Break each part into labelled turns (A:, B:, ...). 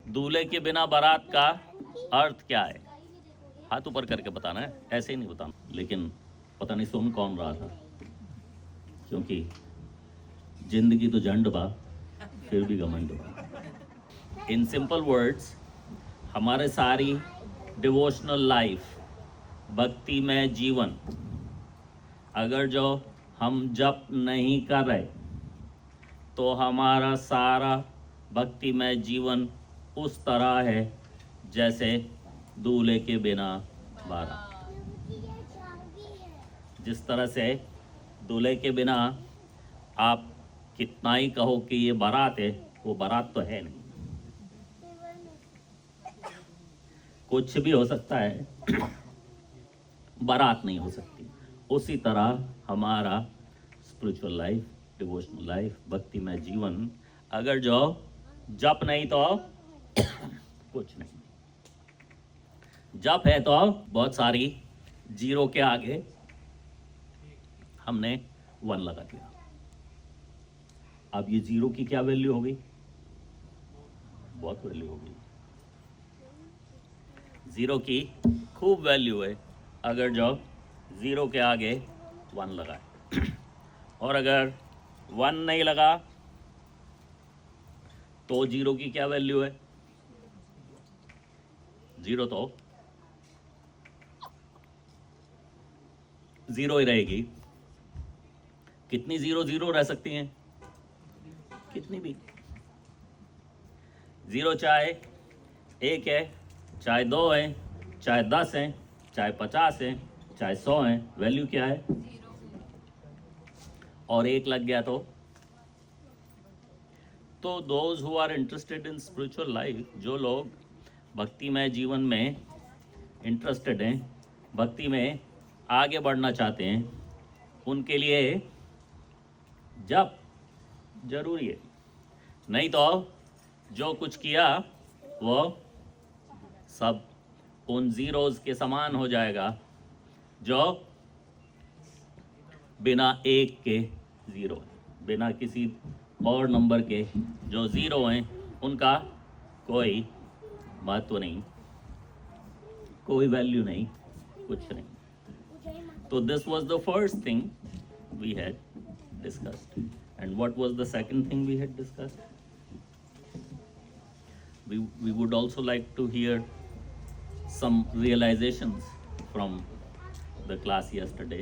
A: दूल्हे के बिना बारात का अर्थ क्या है? हाथ ऊपर करके बताना है, ऐसे ही नहीं बताना। लेकिन पता नहीं सुन कौन रहा था, क्योंकि जिंदगी तो झंड बा, फिर भी घमंड बा। इन सिंपल वर्ड्स, हमारे सारी डिवोशनल लाइफ, भक्ति में जीवन, अगर जो हम जप नहीं कर रहे तो हमारा सारा भक्ति में जीवन उस तरह है जैसे दूल्हे के बिना बारात। जिस तरह से दूल्हे के बिना आप कितना ही कहो कि ये बारात है, वो बारात तो है नहीं, कुछ भी हो सकता है, बारात नहीं हो सकती। उसी तरह हमारा स्पिरिचुअल लाइफ, डिवोशनल लाइफ, भक्ति में जीवन, अगर जो जप नहीं तो कुछ नहीं। जप है तो बहुत सारी जीरो के आगे हमने 1 लगा दिया। अब ये जीरो की क्या वैल्यू होगी? बहुत वैल्यू होगी। जीरो की खूब वैल्यू है अगर जो जीरो के आगे 1 लगाए। और अगर 1 नहीं लगा तो जीरो की क्या वैल्यू है? जीरो तो जीरो ही रहेगी। कितनी जीरो जीरो रह सकती हैं? कितनी भी। जीरो चाहे 1 है, चाहे 2 है, चाहे 10 है, चाहे 50 है, चाहे 100 है, वैल्यू क्या है? और 1 लग गया तो those who are interested in spiritual life, जो लोग भक्ति में जीवन में इंटरेस्टेड हैं, भक्ति में आगे बढ़ना चाहते हैं, उनके लिए जप जरूरी है। नहीं तो जो कुछ किया वो सब उन जीरोज के समान हो जाएगा जो बिना 1 के जीरो है, बिना किसी और नंबर के जो जीरो हैं उनका कोई महत्व नहीं, कोई वैल्यू नहीं, कुछ नहीं। तो this was the first thing we had discussed. And what was the second thing we had discussed? We would also like to hear some realizations from the class yesterday.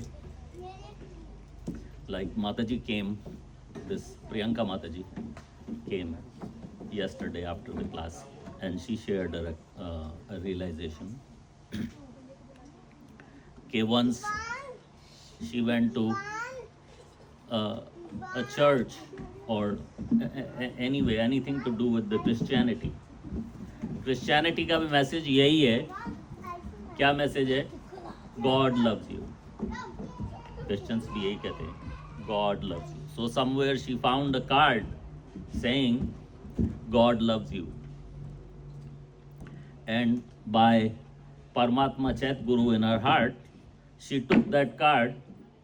A: Like Mataji came, this Priyanka Mataji came yesterday after the class, and she shared a realization. Okay, once she went to a church or anyway anything to do with the Christianity. Christianity का भी message यही है। क्या message है? God loves you. Christians भी यही कहते हैं, God loves you. So somewhere she found a card saying God loves you, and by परमात्मा Chaitya Guru in her heart, she took that card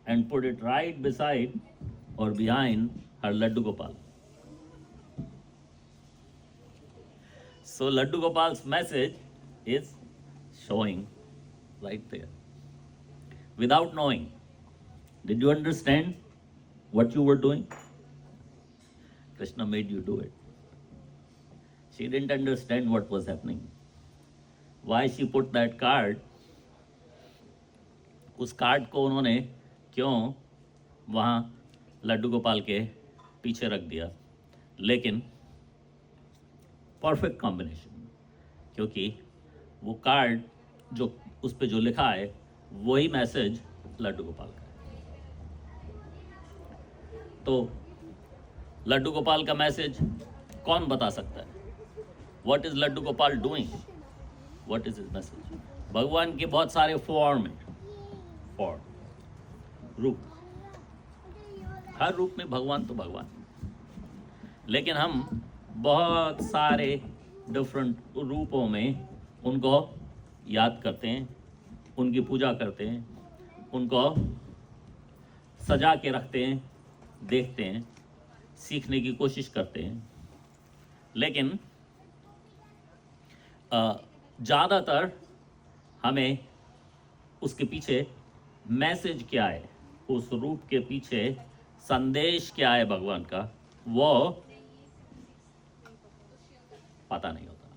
A: and put it right beside or behind her Laddu Gopal. So Laddu Gopal's message is showing right there. Without knowing, did you understand what you were doing? Krishna made you do it. She didn't understand what was happening. Why she put that card? उस card को उन्होंने क्यों वहाँ लड्डू गोपाल के पीछे रख दिया? लेकिन परफेक्ट कॉम्बिनेशन, क्योंकि वो कार्ड जो उस पर जो लिखा है वही मैसेज लड्डू गोपाल का है। तो लड्डू गोपाल का मैसेज कौन बता सकता है? What is Laddu Gopal doing? What is his message? भगवान के बहुत सारे फॉर्म हैं, फॉर्म, रूप, हर रूप में भगवान तो भगवान, लेकिन हम बहुत सारे डिफरेंट रूपों में उनको याद करते हैं, उनकी पूजा करते हैं, उनको सजा के रखते हैं, देखते हैं, सीखने की कोशिश करते हैं। लेकिन ज़्यादातर हमें उसके पीछे मैसेज क्या है, उस रूप के पीछे संदेश क्या है भगवान का, वो पता नहीं होता।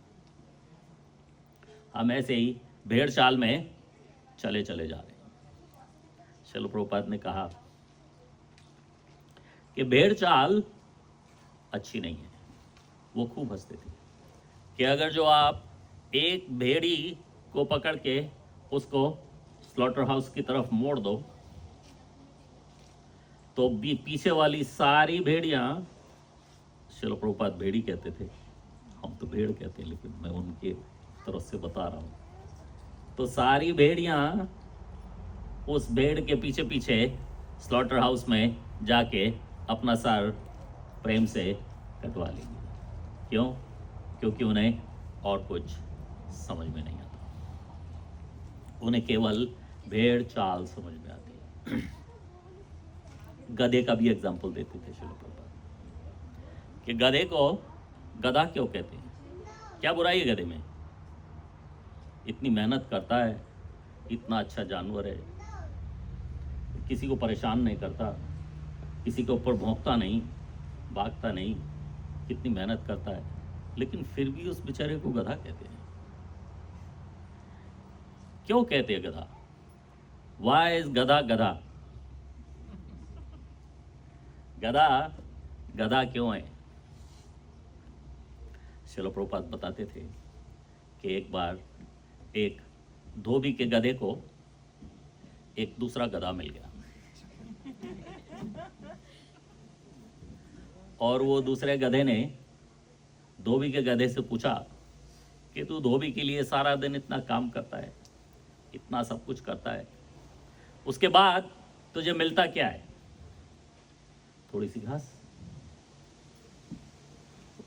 A: हम ऐसे ही भेड़ चाल में चले चले जा रहे हैं। श्रील प्रभुपाद ने कहा कि भेड़ चाल अच्छी नहीं है। वो खूब हंसते थे कि अगर जो आप एक भेड़ी को पकड़ के उसको स्लॉटर हाउस की तरफ मोड़ दो तो भी पीछे वाली सारी भेड़ियां, श्रील प्रभुपाद भेड़ी कहते थे, हम तो भेड़ कहते हैं लेकिन मैं उनके तरफ से बता रहा हूं, तो सारी भेड़ियां उस भेड़ के पीछे पीछे स्लॉटर हाउस में जाके अपना सर प्रेम से कटवा लेंगे। क्यों? क्योंकि उन्हें और कुछ समझ में नहीं आता, उन्हें केवल भेड़ चाल समझ में आती है। गधे का भी एग्जाम्पल देते थे श्रील प्रभुपाद कि गधे को गधा क्यों कहते हैं, क्या बुराई है गधे में? इतनी मेहनत करता है, इतना अच्छा जानवर है, किसी को परेशान नहीं करता, किसी के ऊपर भौंकता नहीं, भागता नहीं, कितनी मेहनत करता है, लेकिन फिर भी उस बेचारे को गधा कहते हैं। क्यों कहते हैं गधा? वाई इज गधा गधा? गधा गधा क्यों है? श्रील प्रभुपाद बताते थे कि एक बार एक धोबी के गधे को एक दूसरा गधा मिल गया और वो दूसरे गधे ने धोबी के गधे से पूछा कि तू धोबी के लिए सारा दिन इतना काम करता है, इतना सब कुछ करता है, उसके बाद तुझे मिलता क्या है? थोड़ी सी घास।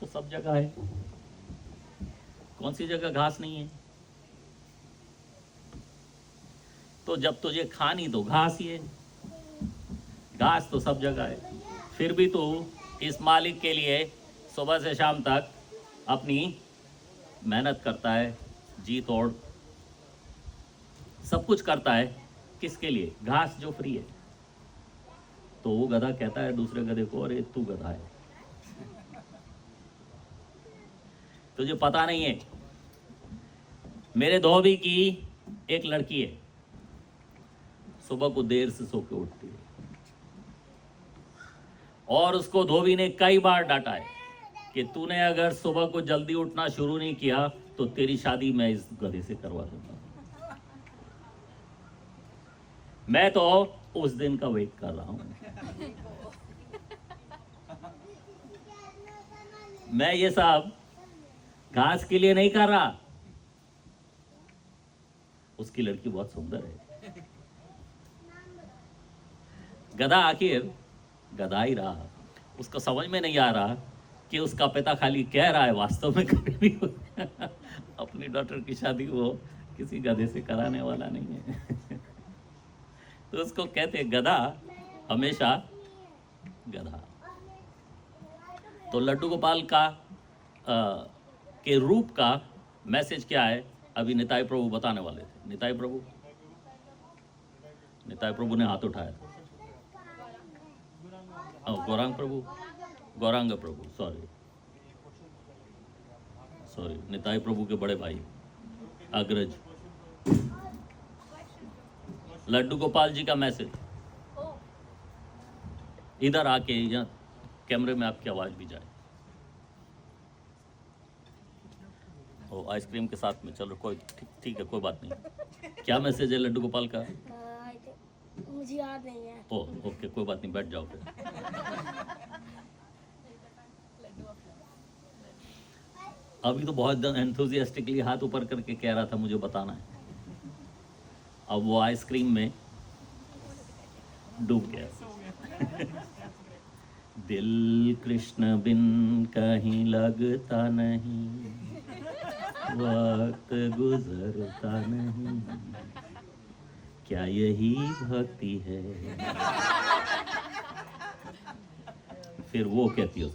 A: तो सब जगह है, कौन सी जगह घास नहीं है? तो जब तुझे खानी तो घास ही है, घास तो सब जगह है, फिर भी तू इस मालिक के लिए सुबह से शाम तक अपनी मेहनत करता है, जी तोड़ सब कुछ करता है, किसके लिए? घास जो फ्री है। तो वो गधा कहता है दूसरे गधे को, अरे तू गधा है, तुझे पता नहीं है, मेरे धोबी की एक लड़की है, सुबह को देर से सो के उठती है और उसको धोबी ने कई बार डांटा है कि तूने अगर सुबह को जल्दी उठना शुरू नहीं किया तो तेरी शादी मैं इस गधे से करवा दूंगा। मैं तो उस दिन का वेट कर रहा हूं। मैं ये सब घास के लिए नहीं कर रहा। उसकी लड़की बहुत सुंदर है। गधा आखिर गधा ही रहा। उसको समझ में नहीं आ रहा कि उसका पिता खाली कह रहा है, वास्तव में कभी भी अपनी डॉटर की शादी वो किसी गधे से कराने वाला नहीं है। तो उसको कहते गधा हमेशा गधा। तो लड्डू गोपाल का के रूप का मैसेज क्या है, अभी निताई प्रभु बताने वाले थे। निताई प्रभु ने हाथ उठाया था। गौरांग प्रभु सॉरी निताई प्रभु के बड़े भाई अग्रज। लड्डू गोपाल जी का मैसेज इधर आके, यहाँ कैमरे में आपकी आवाज भी जाए। ओ आइसक्रीम के साथ में, चलो कोई ठीक है, कोई बात नहीं। क्या मैसेज है लड्डू गोपाल का?
B: मुझे याद नहीं है।
A: ओ ओके, कोई बात नहीं, बैठ जाओ फिर। अभी तो बहुत एंथुजियास्टिकली हाथ ऊपर करके कह रहा था मुझे बताना है, अब वो आइसक्रीम में डूब गया। दिल कृष्ण बिन कहीं लगता नहीं, वक्त गुजरता नहीं, क्या यही भक्ति है? फिर वो कहती हो,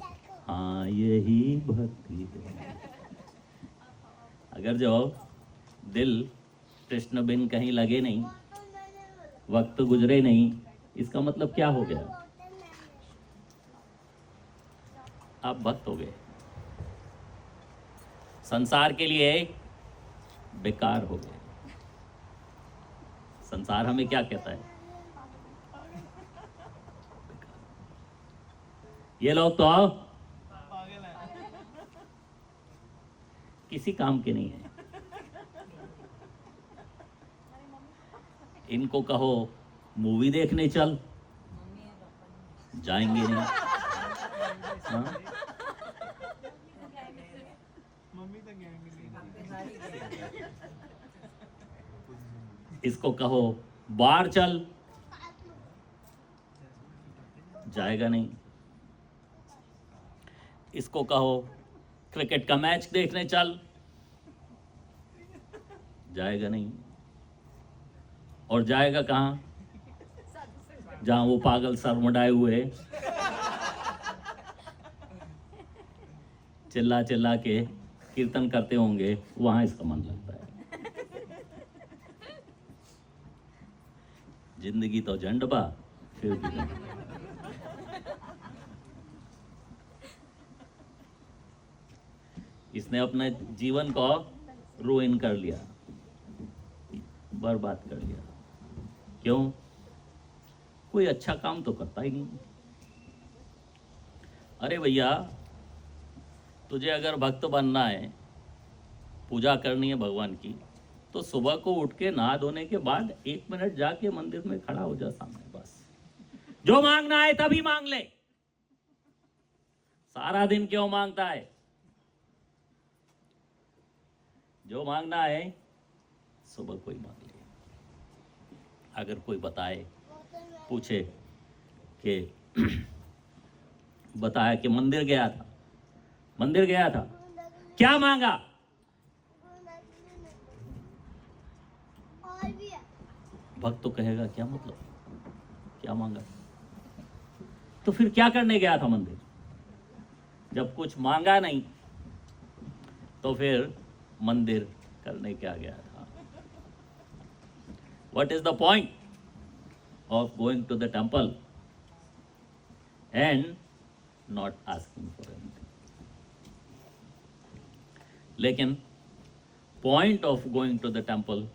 A: हाँ यही भक्ति है। अगर जो दिल कृष्ण बिन कहीं लगे नहीं, वक्त गुजरे नहीं, इसका मतलब क्या हो गया? आप भक्त हो गए, संसार के लिए बेकार हो गए। संसार हमें क्या कहता है? ये लोग तो किसी काम के नहीं है। इनको कहो मूवी देखने चल, जाएंगे नहीं। हाँ? इसको कहो बाहर चल, जाएगा नहीं। इसको कहो क्रिकेट का मैच देखने चल, जाएगा नहीं। और जाएगा कहाँ? जहां वो पागल सर मुंडाए हुए चिल्ला चिल्ला के कीर्तन करते होंगे, वहां इसका मन लगता है। जिंदगी तो झंड बा, फिर भी झंड बा। इसने अपने जीवन को रुइन कर लिया, बर्बाद कर लिया। क्यों? कोई अच्छा काम तो करता ही नहीं। अरे भैया, तुझे अगर भक्त बनना है, पूजा करनी है भगवान की, तो सुबह को उठ के नहा धोने के बाद 1 मिनट जाके मंदिर में खड़ा हो जा सामने, बस। जो मांगना है तभी मांग ले। सारा दिन क्यों मांगता है? जो मांगना है सुबह कोई मांग ले। अगर कोई बताए, पूछे कि बताया कि मंदिर गया था, क्या मांगा? भक्त तो कहेगा क्या मतलब, क्या मांगा? तो फिर क्या करने गया था मंदिर? जब कुछ मांगा नहीं तो फिर मंदिर करने क्या गया था? What is the point of going to the temple and not asking for anything? लेकिन point of going to the temple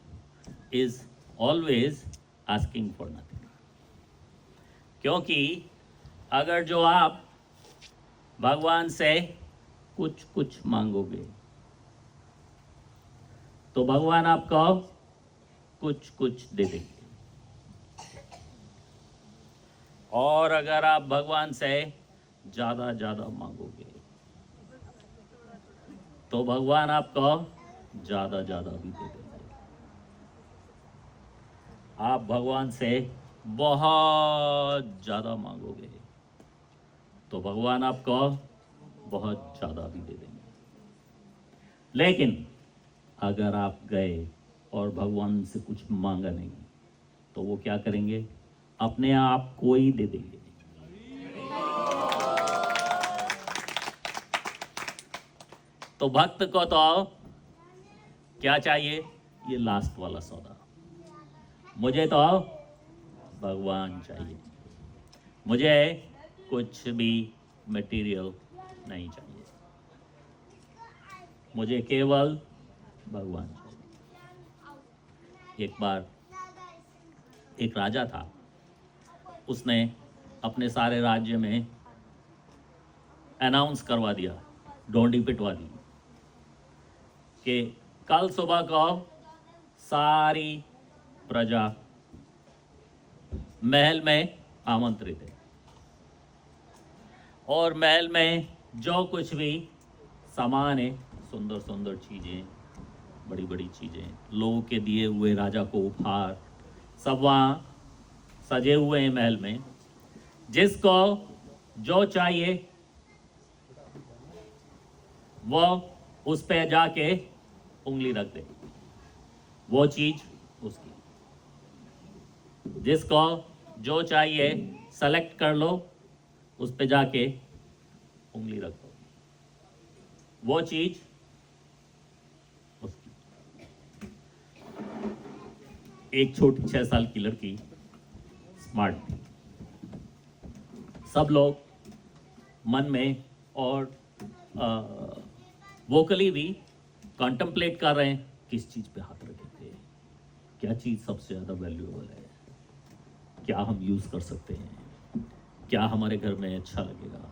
A: is always asking for nothing. क्योंकि अगर जो आप भगवान से कुछ मांगोगे तो भगवान आपको कुछ दे देंगे। और अगर आप भगवान से ज्यादा मांगोगे तो भगवान आपको ज्यादा भी दे देंगे। आप भगवान से बहुत ज्यादा मांगोगे तो भगवान आपको बहुत ज्यादा भी दे देंगे। लेकिन अगर आप गए और भगवान से कुछ मांगा नहीं तो वो क्या करेंगे? अपने आप को ही दे देंगे। तो भक्त को तो क्या चाहिए? ये लास्ट वाला सौदा। मुझे तो भगवान चाहिए, मुझे कुछ भी मटेरियल नहीं चाहिए, मुझे केवल भगवान चाहिए। एक बार एक राजा था, उसने अपने सारे राज्य में अनाउंस करवा दिया, डोंडी पिटवा दी कि कल सुबह को सारी प्रजा महल में आमंत्रित है और महल में जो कुछ भी सामान है, सुंदर चीजें, बड़ी चीजें, लोगों के दिए हुए राजा को उपहार, सब वहाँ सजे हुए हैं महल में। जिसको जो चाहिए वो उस पे जाके उंगली रख दे, वो चीज उसकी। जिसको जो चाहिए सेलेक्ट कर लो, उस पे जाके उंगली रख दो, वो चीज उसकी। एक छोटी 6 साल की लड़की स्मार्ट थी। सब लोग मन में और वोकली भी कॉन्टम्पलेट कर रहे हैं किस चीज़ पे हाथ रखेंगे, क्या चीज़ सबसे ज़्यादा वैल्यूएबल है, क्या हम यूज़ कर सकते हैं, क्या हमारे घर में अच्छा लगेगा,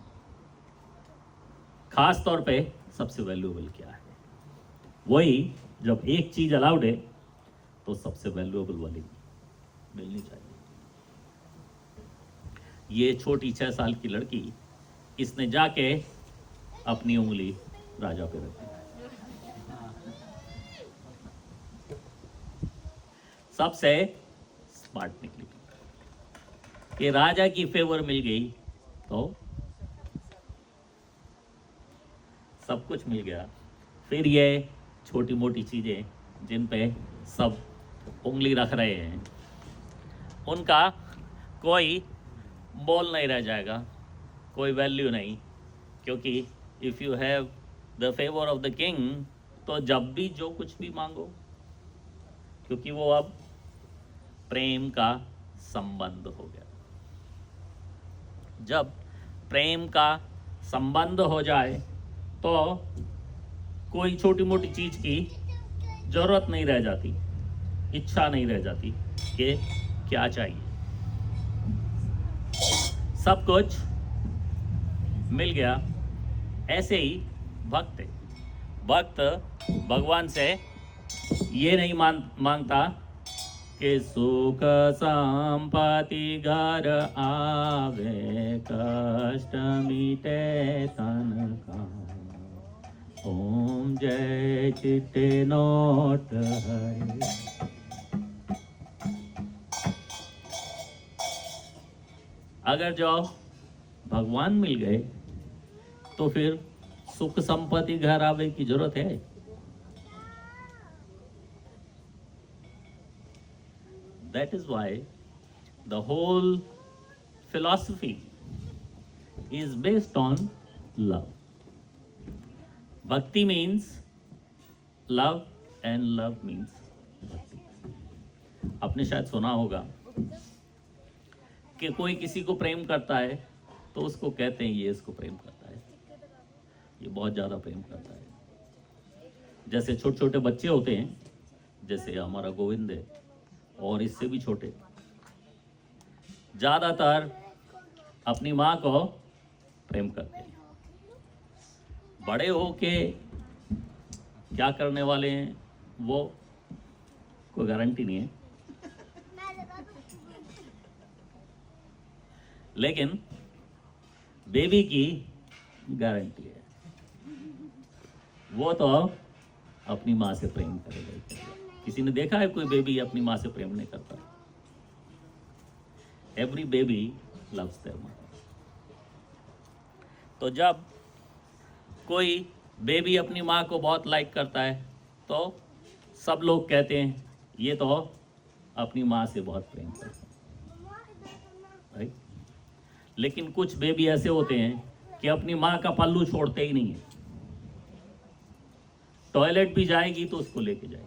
A: खास तौर पे सबसे वैल्यूएबल क्या है। वही जब एक चीज़ अलाउड है तो सबसे वैल्यूएबल वाली मिलनी चाहिए। ये छोटी 6 साल की लड़की, इसने जाके अपनी उंगली राजा पे रख दी। सबसे स्मार्ट निकली कि राजा की फेवर मिल गई तो सब कुछ मिल गया। फिर ये छोटी मोटी चीज़ें जिन पे सब उंगली रख रहे हैं, उनका कोई मोल नहीं रह जाएगा, कोई वैल्यू नहीं, क्योंकि if you have the favour of the king तो जब भी जो कुछ भी मांगो, क्योंकि वो अब प्रेम का संबंध हो गया। जब प्रेम का संबंध हो जाए तो कोई छोटी मोटी चीज़ की ज़रूरत नहीं रह जाती, इच्छा नहीं रह जाती कि क्या चाहिए। सब कुछ मिल गया। ऐसे ही भक्त है। भक्त भगवान से ये नहीं मांगता कि सुख संपत्ति घर आवे, कष्ट मिटे तन का, ओम जय चिट्टे नोट हरे। अगर जो भगवान मिल गए तो फिर सुख संपत्ति घर आवे की जरूरत है? That is why the whole philosophy is based on love. Bhakti means love and love means bhakti. आपने शायद सुना होगा कि कोई किसी को प्रेम करता है तो उसको कहते हैं ये इसको प्रेम करता है, ये बहुत ज़्यादा प्रेम करता है। जैसे छोटे छोटे बच्चे होते हैं, जैसे हमारा गोविंद है और इससे भी छोटे, ज़्यादातर अपनी माँ को प्रेम करते हैं। बड़े होके क्या करने वाले हैं वो कोई गारंटी नहीं है, लेकिन बेबी की गारंटी है, वो तो अपनी माँ से प्रेम करेगा। किसी ने देखा है कोई बेबी अपनी माँ से प्रेम नहीं करता? Every baby loves there mother. तो जब कोई बेबी अपनी माँ को बहुत लाइक करता है तो सब लोग कहते हैं ये तो अपनी माँ से बहुत प्रेम करता है, राइट? लेकिन कुछ बेबी ऐसे होते हैं कि अपनी माँ का पल्लू छोड़ते ही नहीं है। टॉयलेट भी जाएगी तो उसको लेके जाएगी,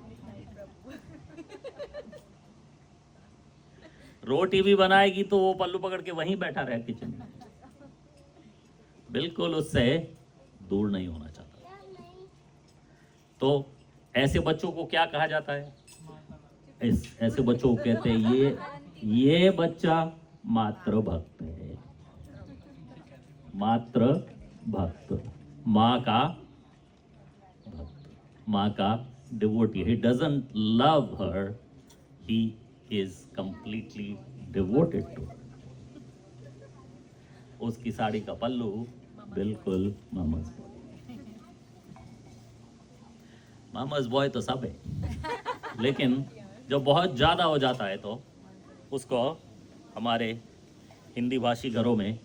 A: रोटी भी बनाएगी तो वो पल्लू पकड़ के वहीं बैठा रहे किचन में, बिल्कुल उससे दूर नहीं होना चाहता। तो ऐसे बच्चों को क्या कहा जाता है? ऐसे बच्चों को कहते हैं ये बच्चा मात्र भक्त है, मात्र भक्त, माँ का भक्त, माँ का devotee. He doesn't love her, he is completely devoted to her. उसकी साड़ी का पल्लू बिल्कुल मामा's बॉय। मामा's बॉय तो सब है, लेकिन जब बहुत ज़्यादा हो जाता है तो उसको हमारे हिंदी भाषी घरों में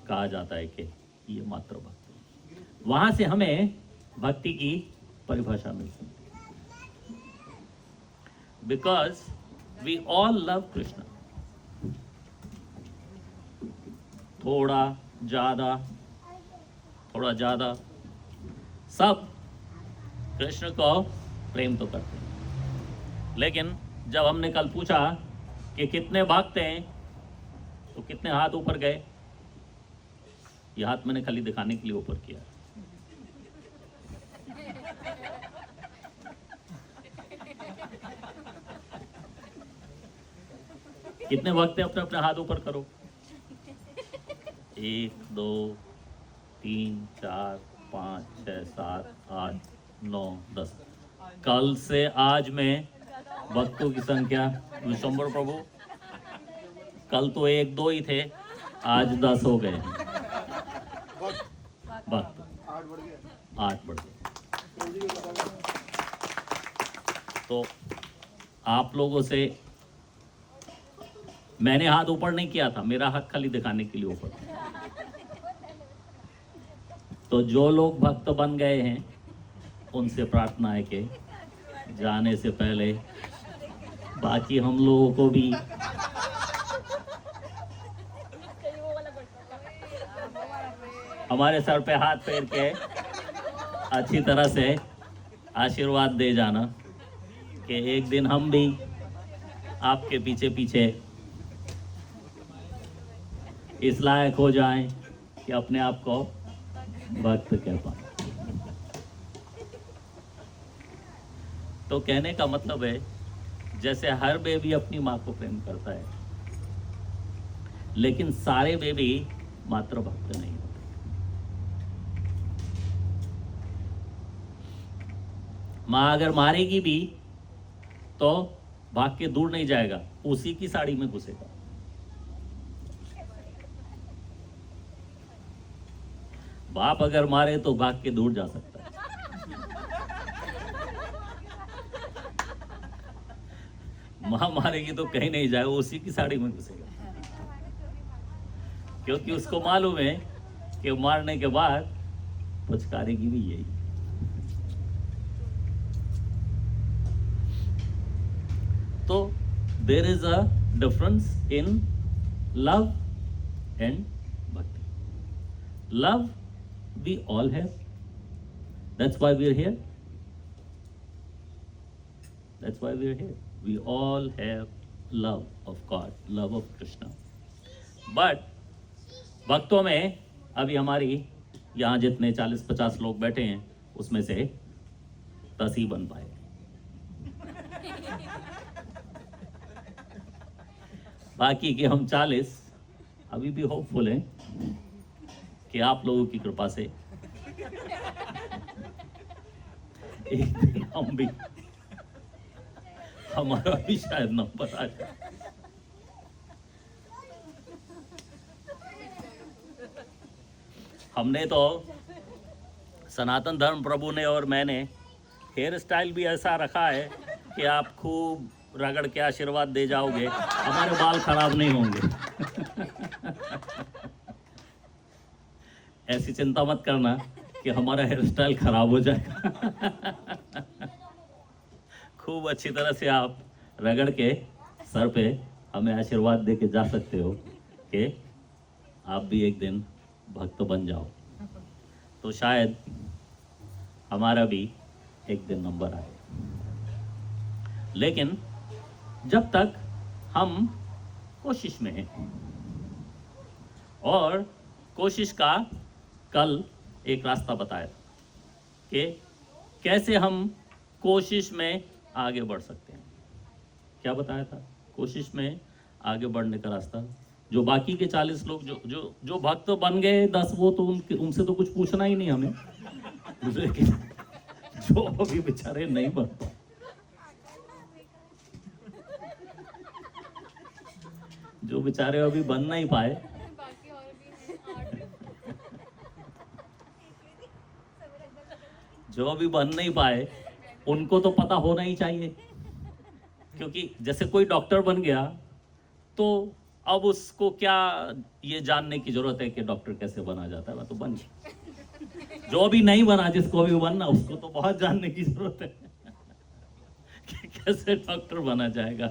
A: कहा जाता है कि ये मात्र भक्ति। वहाँ से हमें भक्ति की परिभाषा मिलती है। Because we all love Krishna. थोड़ा ज़्यादा सब कृष्ण को प्रेम तो करते हैं, लेकिन जब हमने कल पूछा कि कितने भक्त हैं तो कितने हाथ ऊपर गए? ये हाथ मैंने खाली दिखाने के लिए ऊपर किया। कितने भक्त हैं? अपने अपने हाथ ऊपर करो। 1 2 3 4 5 6 7 8 9 10। कल से आज में भक्तों की संख्या, विश्वम्भर प्रभु, कल तो 1 2 ही थे, आज 10 हो गए भक्त। 8 बढ़ गए। तो आप लोगों से मैंने हाथ ऊपर नहीं किया था, मेरा हाथ खाली दिखाने के लिए ऊपर था। तो जो लोग भक्त बन गए हैं उनसे प्रार्थना है कि जाने से पहले बाकी हम लोगों को भी हमारे सर पे हाथ फेर के अच्छी तरह से आशीर्वाद दे जाना कि एक दिन हम भी आपके पीछे पीछे इस लायक हो जाएं कि अपने आप को भक्त कह पाए। तो कहने का मतलब है, जैसे हर बेबी अपनी माँ को प्रेम करता है, लेकिन सारे बेबी मात्र भक्त नहीं होते। माँ अगर मारेगी भी तो भाग के दूर नहीं जाएगा, उसी की साड़ी में घुसेगा। बाप अगर मारे तो भाग के दूर जा सकता है। माँ मारेगी तो कहीं नहीं जाएगा, उसी की साड़ी में घुसेगा, क्योंकि उसको मालूम है कि मारने के बाद पुचकारेगी भी यही। तो there is a difference in love and bhakti. Love we all have, that's why we're here, that's why we're here. We all have love of God, love of Krishna. But भक्तों में अभी हमारी यहाँ जितने 40-50 लोग बैठे हैं उसमें से 10 ही बन पाए। बाकी के हम 40 अभी भी होपफुल हैं कि आप लोगों की कृपा से एक दिन हम भी, हमारा भी शायद नंबर आ जाए। हमने तो सनातन धर्म प्रभु ने और मैंने हेयर स्टाइल भी ऐसा रखा है कि आप खूब रगड़ के आशीर्वाद दे जाओगे, हमारे बाल खराब नहीं होंगे। ऐसी चिंता मत करना कि हमारा हेयर स्टाइल खराब हो जाएगा। खूब अच्छी तरह से आप रगड़ के सर पे हमें आशीर्वाद दे के जा सकते हो कि आप भी एक दिन भक्त बन जाओ, तो शायद हमारा भी एक दिन नंबर आए। लेकिन जब तक हम कोशिश में हैं, और कोशिश का कल एक रास्ता बताया कि कैसे हम कोशिश में आगे बढ़ सकते हैं। क्या बताया था? कोशिश में आगे बढ़ने का रास्ता। जो बाकी के 40 लोग जो भक्त बन गए 10, वो तो उनसे तो कुछ पूछना ही नहीं हमें। लेकिन जो अभी बेचारे नहीं बन पाए, जो बेचारे अभी बन नहीं पाए, जो अभी बन नहीं पाए, उनको तो पता होना ही चाहिए। क्योंकि जैसे कोई डॉक्टर बन गया तो अब उसको क्या ये जानने की जरूरत है कि डॉक्टर कैसे बना जाता है, वह तो बन गया। जो अभी नहीं बना, जिसको अभी बनना, उसको तो बहुत जानने की जरूरत है कि कैसे डॉक्टर बना जाएगा।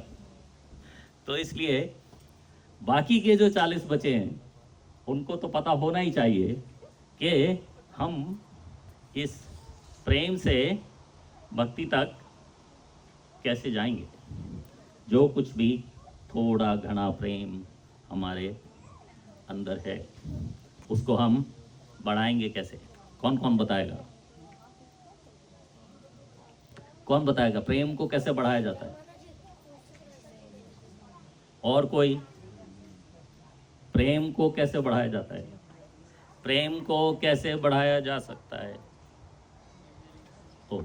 A: तो इसलिए बाकी के जो 40 बचे हैं उनको तो पता होना ही चाहिए कि हम इस प्रेम से भक्ति तक कैसे जाएंगे। जो कुछ भी थोड़ा घना प्रेम हमारे अंदर है उसको हम बढ़ाएंगे कैसे? कौन कौन बताएगा? कौन बताएगा प्रेम को कैसे बढ़ाया जाता है? और कोई? प्रेम को कैसे बढ़ाया जाता है? प्रेम को कैसे बढ़ाया जा सकता है? ओ,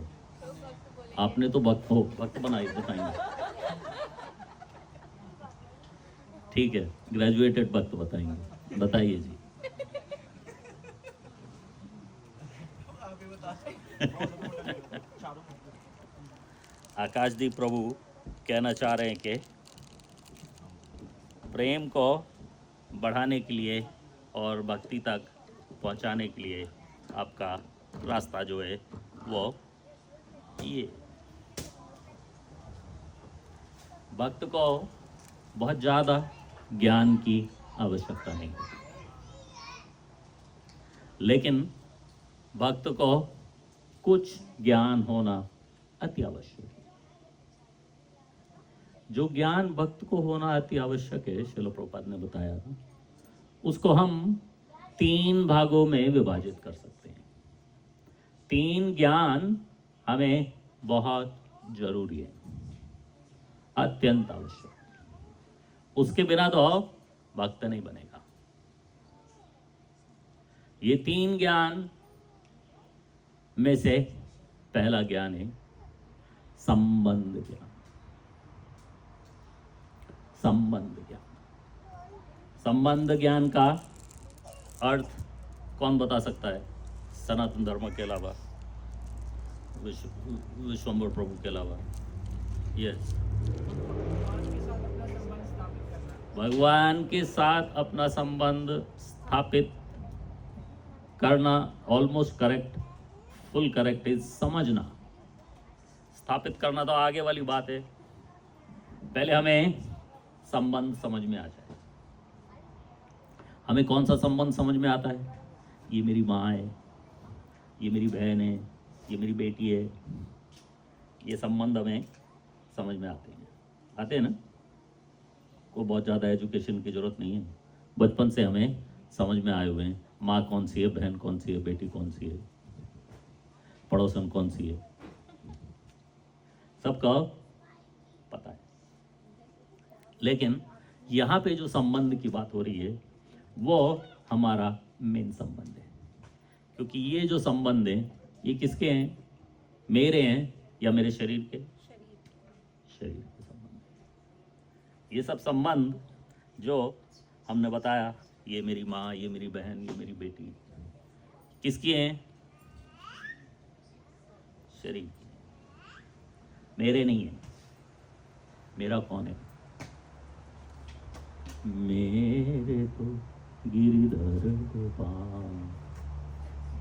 A: आपने तो भक्त बताएंगे। ठीक है, ग्रेजुएटेड भक्त बताएंगे। बताइए जी। आकाशदीप प्रभु कहना चाह रहे हैं कि प्रेम को बढ़ाने के लिए और भक्ति तक पहुंचाने के लिए आपका रास्ता जो है वो ये। भक्त को बहुत ज़्यादा ज्ञान की आवश्यकता नहीं है, लेकिन भक्त को कुछ ज्ञान होना अति आवश्यक है। जो ज्ञान भक्त को होना अति आवश्यक है, श्रील प्रभुपाद ने बताया, उसको हम 3 भागों में विभाजित कर सकते हैं। 3 ज्ञान हमें बहुत जरूरी है, अत्यंत आवश्यक। उसके बिना तो भक्त नहीं बनेगा। ये 3 ज्ञान में से पहला ज्ञान है संबंध ज्ञान। संबंध ज्ञान। संबंध ज्ञान का अर्थ कौन बता सकता है? सनातन धर्म के अलावा, विश्वम्भर प्रभु के अलावा। यस, भगवान के साथ अपना संबंध स्थापित करना। Almost correct, full correct is समझना। स्थापित करना तो आगे वाली बात है, पहले हमें संबंध समझ में आ जाए। हमें कौन सा संबंध समझ में आता है? ये मेरी माँ है, ये मेरी बहन है, ये मेरी बेटी है। ये संबंध हमें समझ में आते हैं ना। को बहुत ज़्यादा एजुकेशन की ज़रूरत नहीं है, बचपन से हमें समझ में आए हुए हैं। माँ कौन सी है, बहन कौन सी है, बेटी कौन सी है, पड़ोसन कौन सी है, सबका पता है। लेकिन यहाँ पे जो संबंध की बात हो रही है वो हमारा मेन संबंध है, क्योंकि ये जो संबंध है ये किसके हैं? मेरे हैं या मेरे शरीर के? शरीर के संबंध। ये सब संबंध जो हमने बताया, ये मेरी माँ, ये मेरी बहन, ये मेरी बेटी, किसकी हैं? शरीर की। मेरे नहीं है। मेरा कौन है? मेरे तो गिरिधर गोपाल,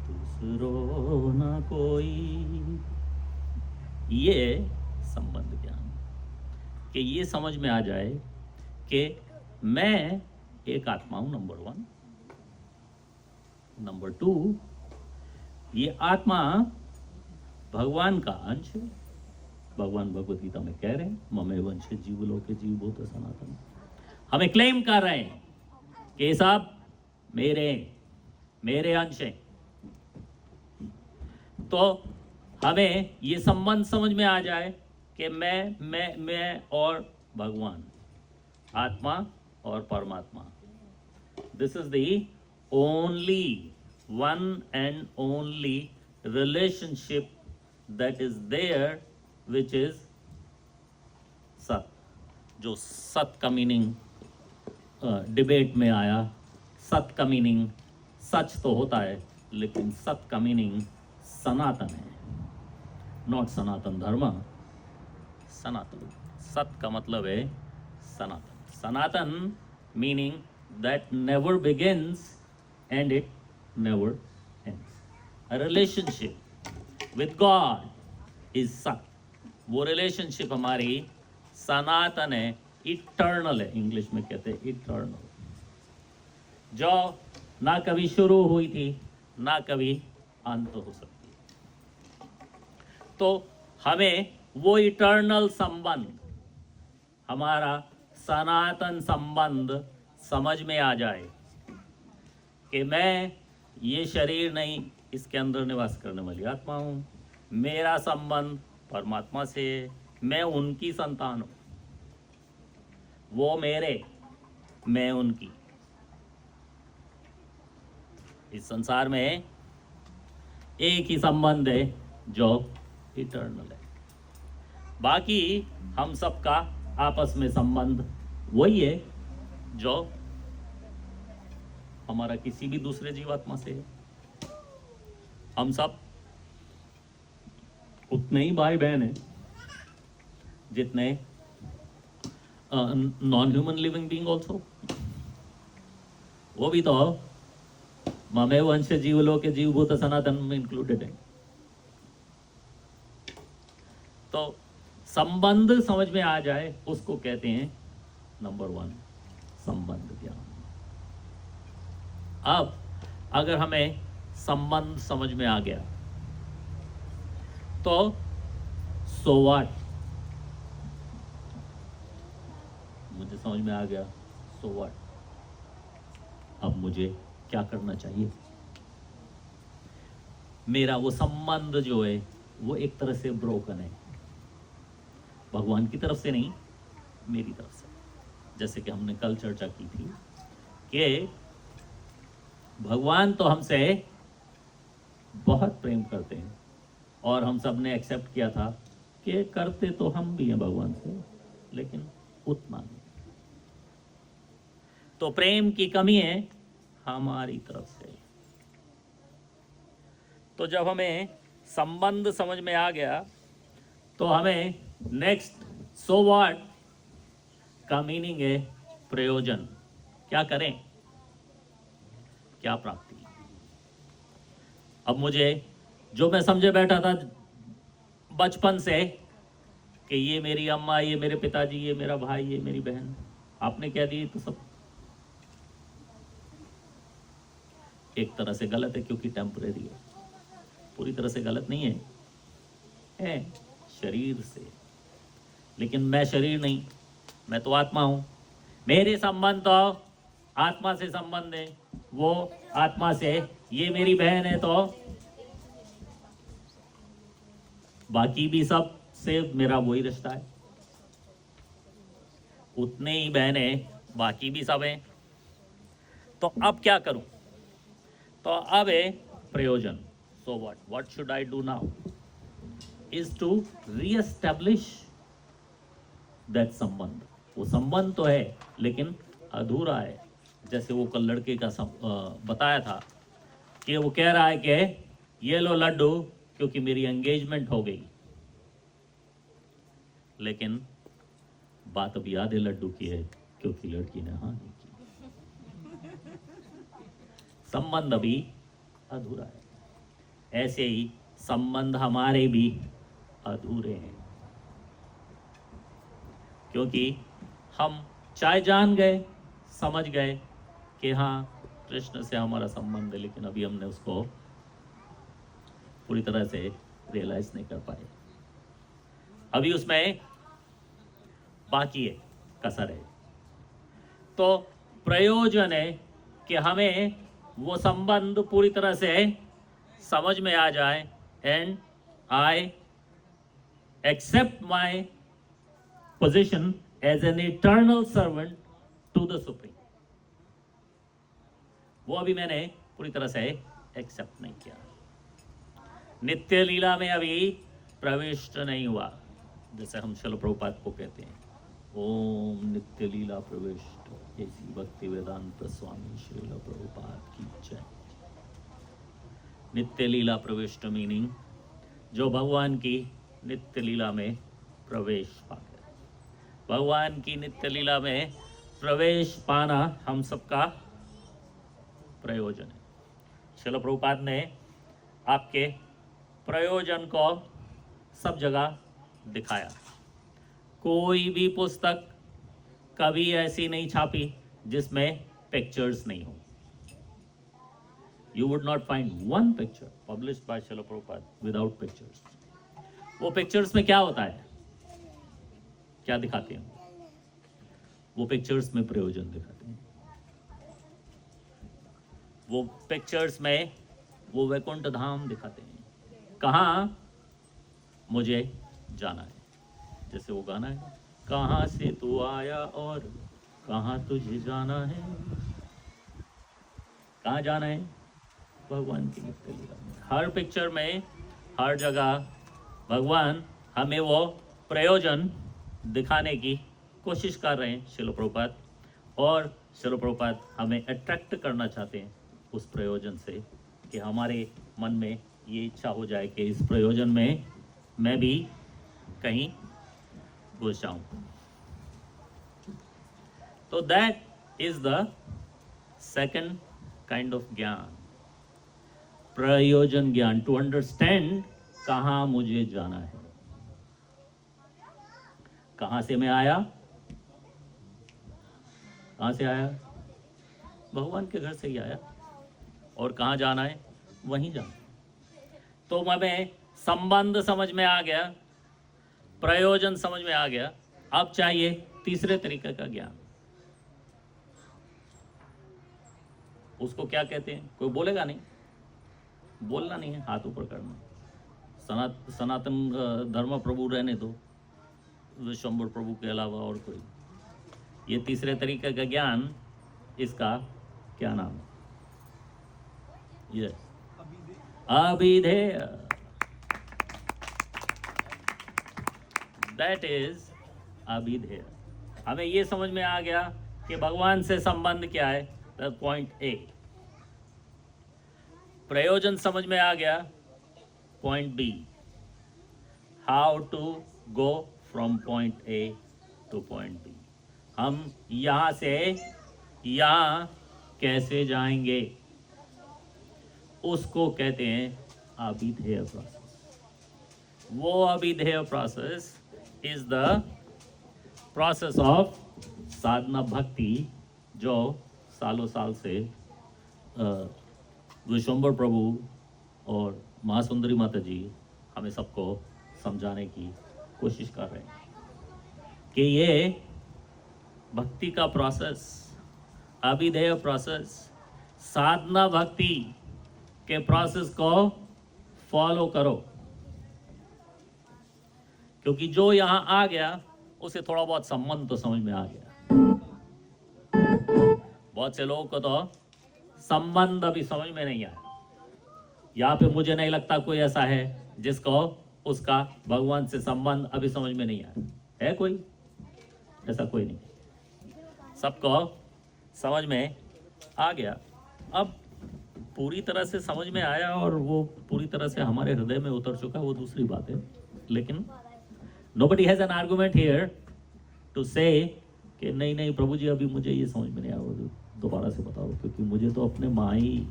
A: दूसरो ना कोई। ये संबंध ज्ञान कि ये समझ में आ जाए कि मैं एक आत्मा हूं, नंबर 1। नंबर 2, ये आत्मा भगवान का अंश है। भगवान भगवद गीता में कह रहे हैं, ममे वंश जीवलोके जीवभूत सनातन। हमें क्लेम कर रहे हैं कि सब मेरे अंश हैं। तो हमें ये संबंध समझ में आ जाए कि मैं और भगवान, आत्मा और परमात्मा, this is the only one and only relationship that is there, which is सत। जो सत का मीनिंग डिबेट में आया, सत का मीनिंग सच तो होता है, लेकिन सत का मीनिंग सनातन है, नॉट सनातन धर्म। सनातन, सत का मतलब है सनातन। Sanatan meaning that never begins and it never ends. A relationship with God is sat. वो रिलेशनशिप हमारी सनातन है, इटर्नल है। इंग्लिश में कहते हैं इटर्नल, जो ना कभी शुरू हुई थी ना कभी अंत हो सकती है। तो हमें वो इटर्नल संबंध हमारा सनातन संबंध समझ में आ जाए कि मैं ये शरीर नहीं, इसके अंदर निवास करने वाली आत्मा हूँ, मेरा संबंध परमात्मा से है, मैं उनकी संतान हूँ, वो मेरे, मैं उनकी। इस संसार में एक ही संबंध है जो इटर्नल है। बाकी हम सबका आपस में संबंध वही है जो हमारा किसी भी दूसरे जीवात्मा से है। हम सब उतने ही भाई बहन हैं जितने non human living being also. वो भी तो ममे वंश जीवलोके जीवभूत सनातन में इंक्लूडेड है। तो संबंध समझ में आ जाए उसको कहते हैं नंबर 1 संबंध ज्ञान। अब अगर हमें संबंध समझ में आ गया तो सो व्हाट, मुझे समझ में आ गया सो व्हाट, अब मुझे क्या करना चाहिए? मेरा वो संबंध जो है वो एक तरह से ब्रोकन है, भगवान की तरफ से नहीं, मेरी तरफ से। जैसे कि हमने कल चर्चा की थी कि भगवान तो हमसे बहुत प्रेम करते हैं और हम सब ने एक्सेप्ट किया था कि करते तो हम भी हैं भगवान से, लेकिन उतना नहीं। तो प्रेम की कमी है हमारी तरफ से। तो जब हमें संबंध समझ में आ गया तो हमें नेक्स्ट सो व्हाट का मीनिंग है प्रयोजन। क्या करें, क्या प्राप्ति? अब मुझे जो मैं समझे बैठा था बचपन से कि ये मेरी अम्मा, ये मेरे पिताजी, ये मेरा भाई, ये मेरी बहन, आपने कह दी तो सब एक तरह से गलत है क्योंकि टेम्परेरी है, पूरी तरह से गलत नहीं है शरीर से। लेकिन मैं शरीर नहीं, मैं तो आत्मा हूं। मेरे संबंध तो आत्मा से संबंध है, वो आत्मा से, ये मेरी बहन है तो बाकी भी सब से मेरा वही रिश्ता है। उतने ही बहन है, बाकी भी सब हैं। तो अब क्या करूं? तो अब है प्रयोजन। So what should I do now is to reestablish that sambandh. वो संबंध तो है लेकिन अधूरा है। जैसे वो कल लड़के का बताया था कि वो कह रहा है कि ये लो लड्डू क्योंकि मेरी एंगेजमेंट हो गई, लेकिन बात अब याद है लड्डू की है क्योंकि लड़की ने हाँ नहीं की। संबंध अभी अधूरा है। ऐसे ही संबंध हमारे भी अधूरे हैं क्योंकि हम चाहे जान गए, समझ गए कि हाँ कृष्ण से हमारा संबंध है, लेकिन अभी हमने उसको पूरी तरह से रियलाइज नहीं कर पाए। अभी उसमें बाकी है, कसर है। तो प्रयोजन है कि हमें वो संबंध पूरी तरह से समझ में आ जाए and I accept my position as an eternal servant to the supreme. वो अभी मैंने पूरी तरह से एक्सेप्ट नहीं किया, नित्य लीला में अभी प्रविष्ट नहीं हुआ। जैसे हम श्रील प्रभुपाद को कहते हैं ओम नित्य लीला प्रविष्ट, ऐसी भक्ति वेदांत स्वामी श्रील प्रभुपाद की जय। नित्य लीला प्रविष्ट मीनिंग जो भगवान की नित्य लीला में प्रवेश पा गए। भगवान की नित्य लीला में प्रवेश पाना हम सबका प्रयोजन है। श्रील प्रभुपाद ने आपके प्रयोजन को सब जगह दिखाया। कोई भी पुस्तक कभी ऐसी नहीं छापी जिसमें पिक्चर्स नहीं हो। You would not find one picture published by Srila Prabhupada without pictures. वो पिक्चर्स में क्या होता है, क्या दिखाते हैं? वो पिक्चर्स में प्रयोजन दिखाते हैं, वो पिक्चर्स में वो वैकुंठ धाम दिखाते हैं, कहाँ मुझे जाना है। जैसे वो गाना है, कहाँ से तू आया और कहाँ तुझे जाना है। कहाँ जाना है? भगवान की नित्य लीला में। हर पिक्चर में, हर जगह भगवान हमें वो प्रयोजन दिखाने की कोशिश कर रहे हैं, श्रील प्रभुपाद। और श्रील प्रभुपाद हमें अट्रैक्ट करना चाहते हैं उस प्रयोजन से, कि हमारे मन में ये इच्छा हो जाए कि इस प्रयोजन में मैं भी कहीं घुस जाऊं। तो that is the second kind of ज्ञान, प्रयोजन ज्ञान, टू अंडरस्टैंड कहाँ मुझे जाना है। कहाँ से मैं आया? कहाँ से आया? भगवान के घर से ही आया। और कहाँ जाना है? वहीं जाना। तो हमें संबंध समझ में आ गया, प्रयोजन समझ में आ गया। अब चाहिए तीसरे तरीके का ज्ञान। उसको क्या कहते हैं? कोई बोलेगा नहीं, बोलना नहीं है, हाथ ऊपर करना। सनातन धर्म प्रभु रहने दो, विश्वम्भर प्रभु के अलावा और कोई। ये तीसरे तरीके का ज्ञान, इसका क्या नाम है? ये अभिधेय। दैट इज अभिधेय। हमें ये समझ में आ गया कि भगवान से संबंध क्या है, पॉइंट ए। प्रयोजन समझ में आ गया, point B. How to go from point A to point B. हम यहां से यहां कैसे जाएंगे, उसको कहते हैं अभिधेय प्रोसेस। वो abhidheya process is the process of sadhana bhakti, जो सालों साल से विश्वम्भर प्रभु और महासुंदरी माता जी हमें सबको समझाने की कोशिश कर रहे हैं कि ये भक्ति का प्रोसेस, अभिधेय प्रोसेस, साधना भक्ति के प्रोसेस को फॉलो करो। क्योंकि जो यहां आ गया उसे थोड़ा बहुत संबंध तो समझ में आ गया। बहुत से लोगों को तो संबंध अभी समझ में नहीं आया। यहाँ पे मुझे नहीं लगता कोई ऐसा है जिसको उसका भगवान से संबंध अभी समझ में नहीं आया है। कोई ऐसा कोई नहीं, सबको समझ में आ गया। अब पूरी तरह से समझ में आया और वो पूरी तरह से हमारे हृदय में उतर चुका, वो दूसरी बात है। लेकिन nobody has an argument here to say कि नहीं नहीं प्रभु जी अभी मुझे ये समझ में नहीं आया, दोबारा से बताओ। क्योंकि मुझे तो अपने माँ ही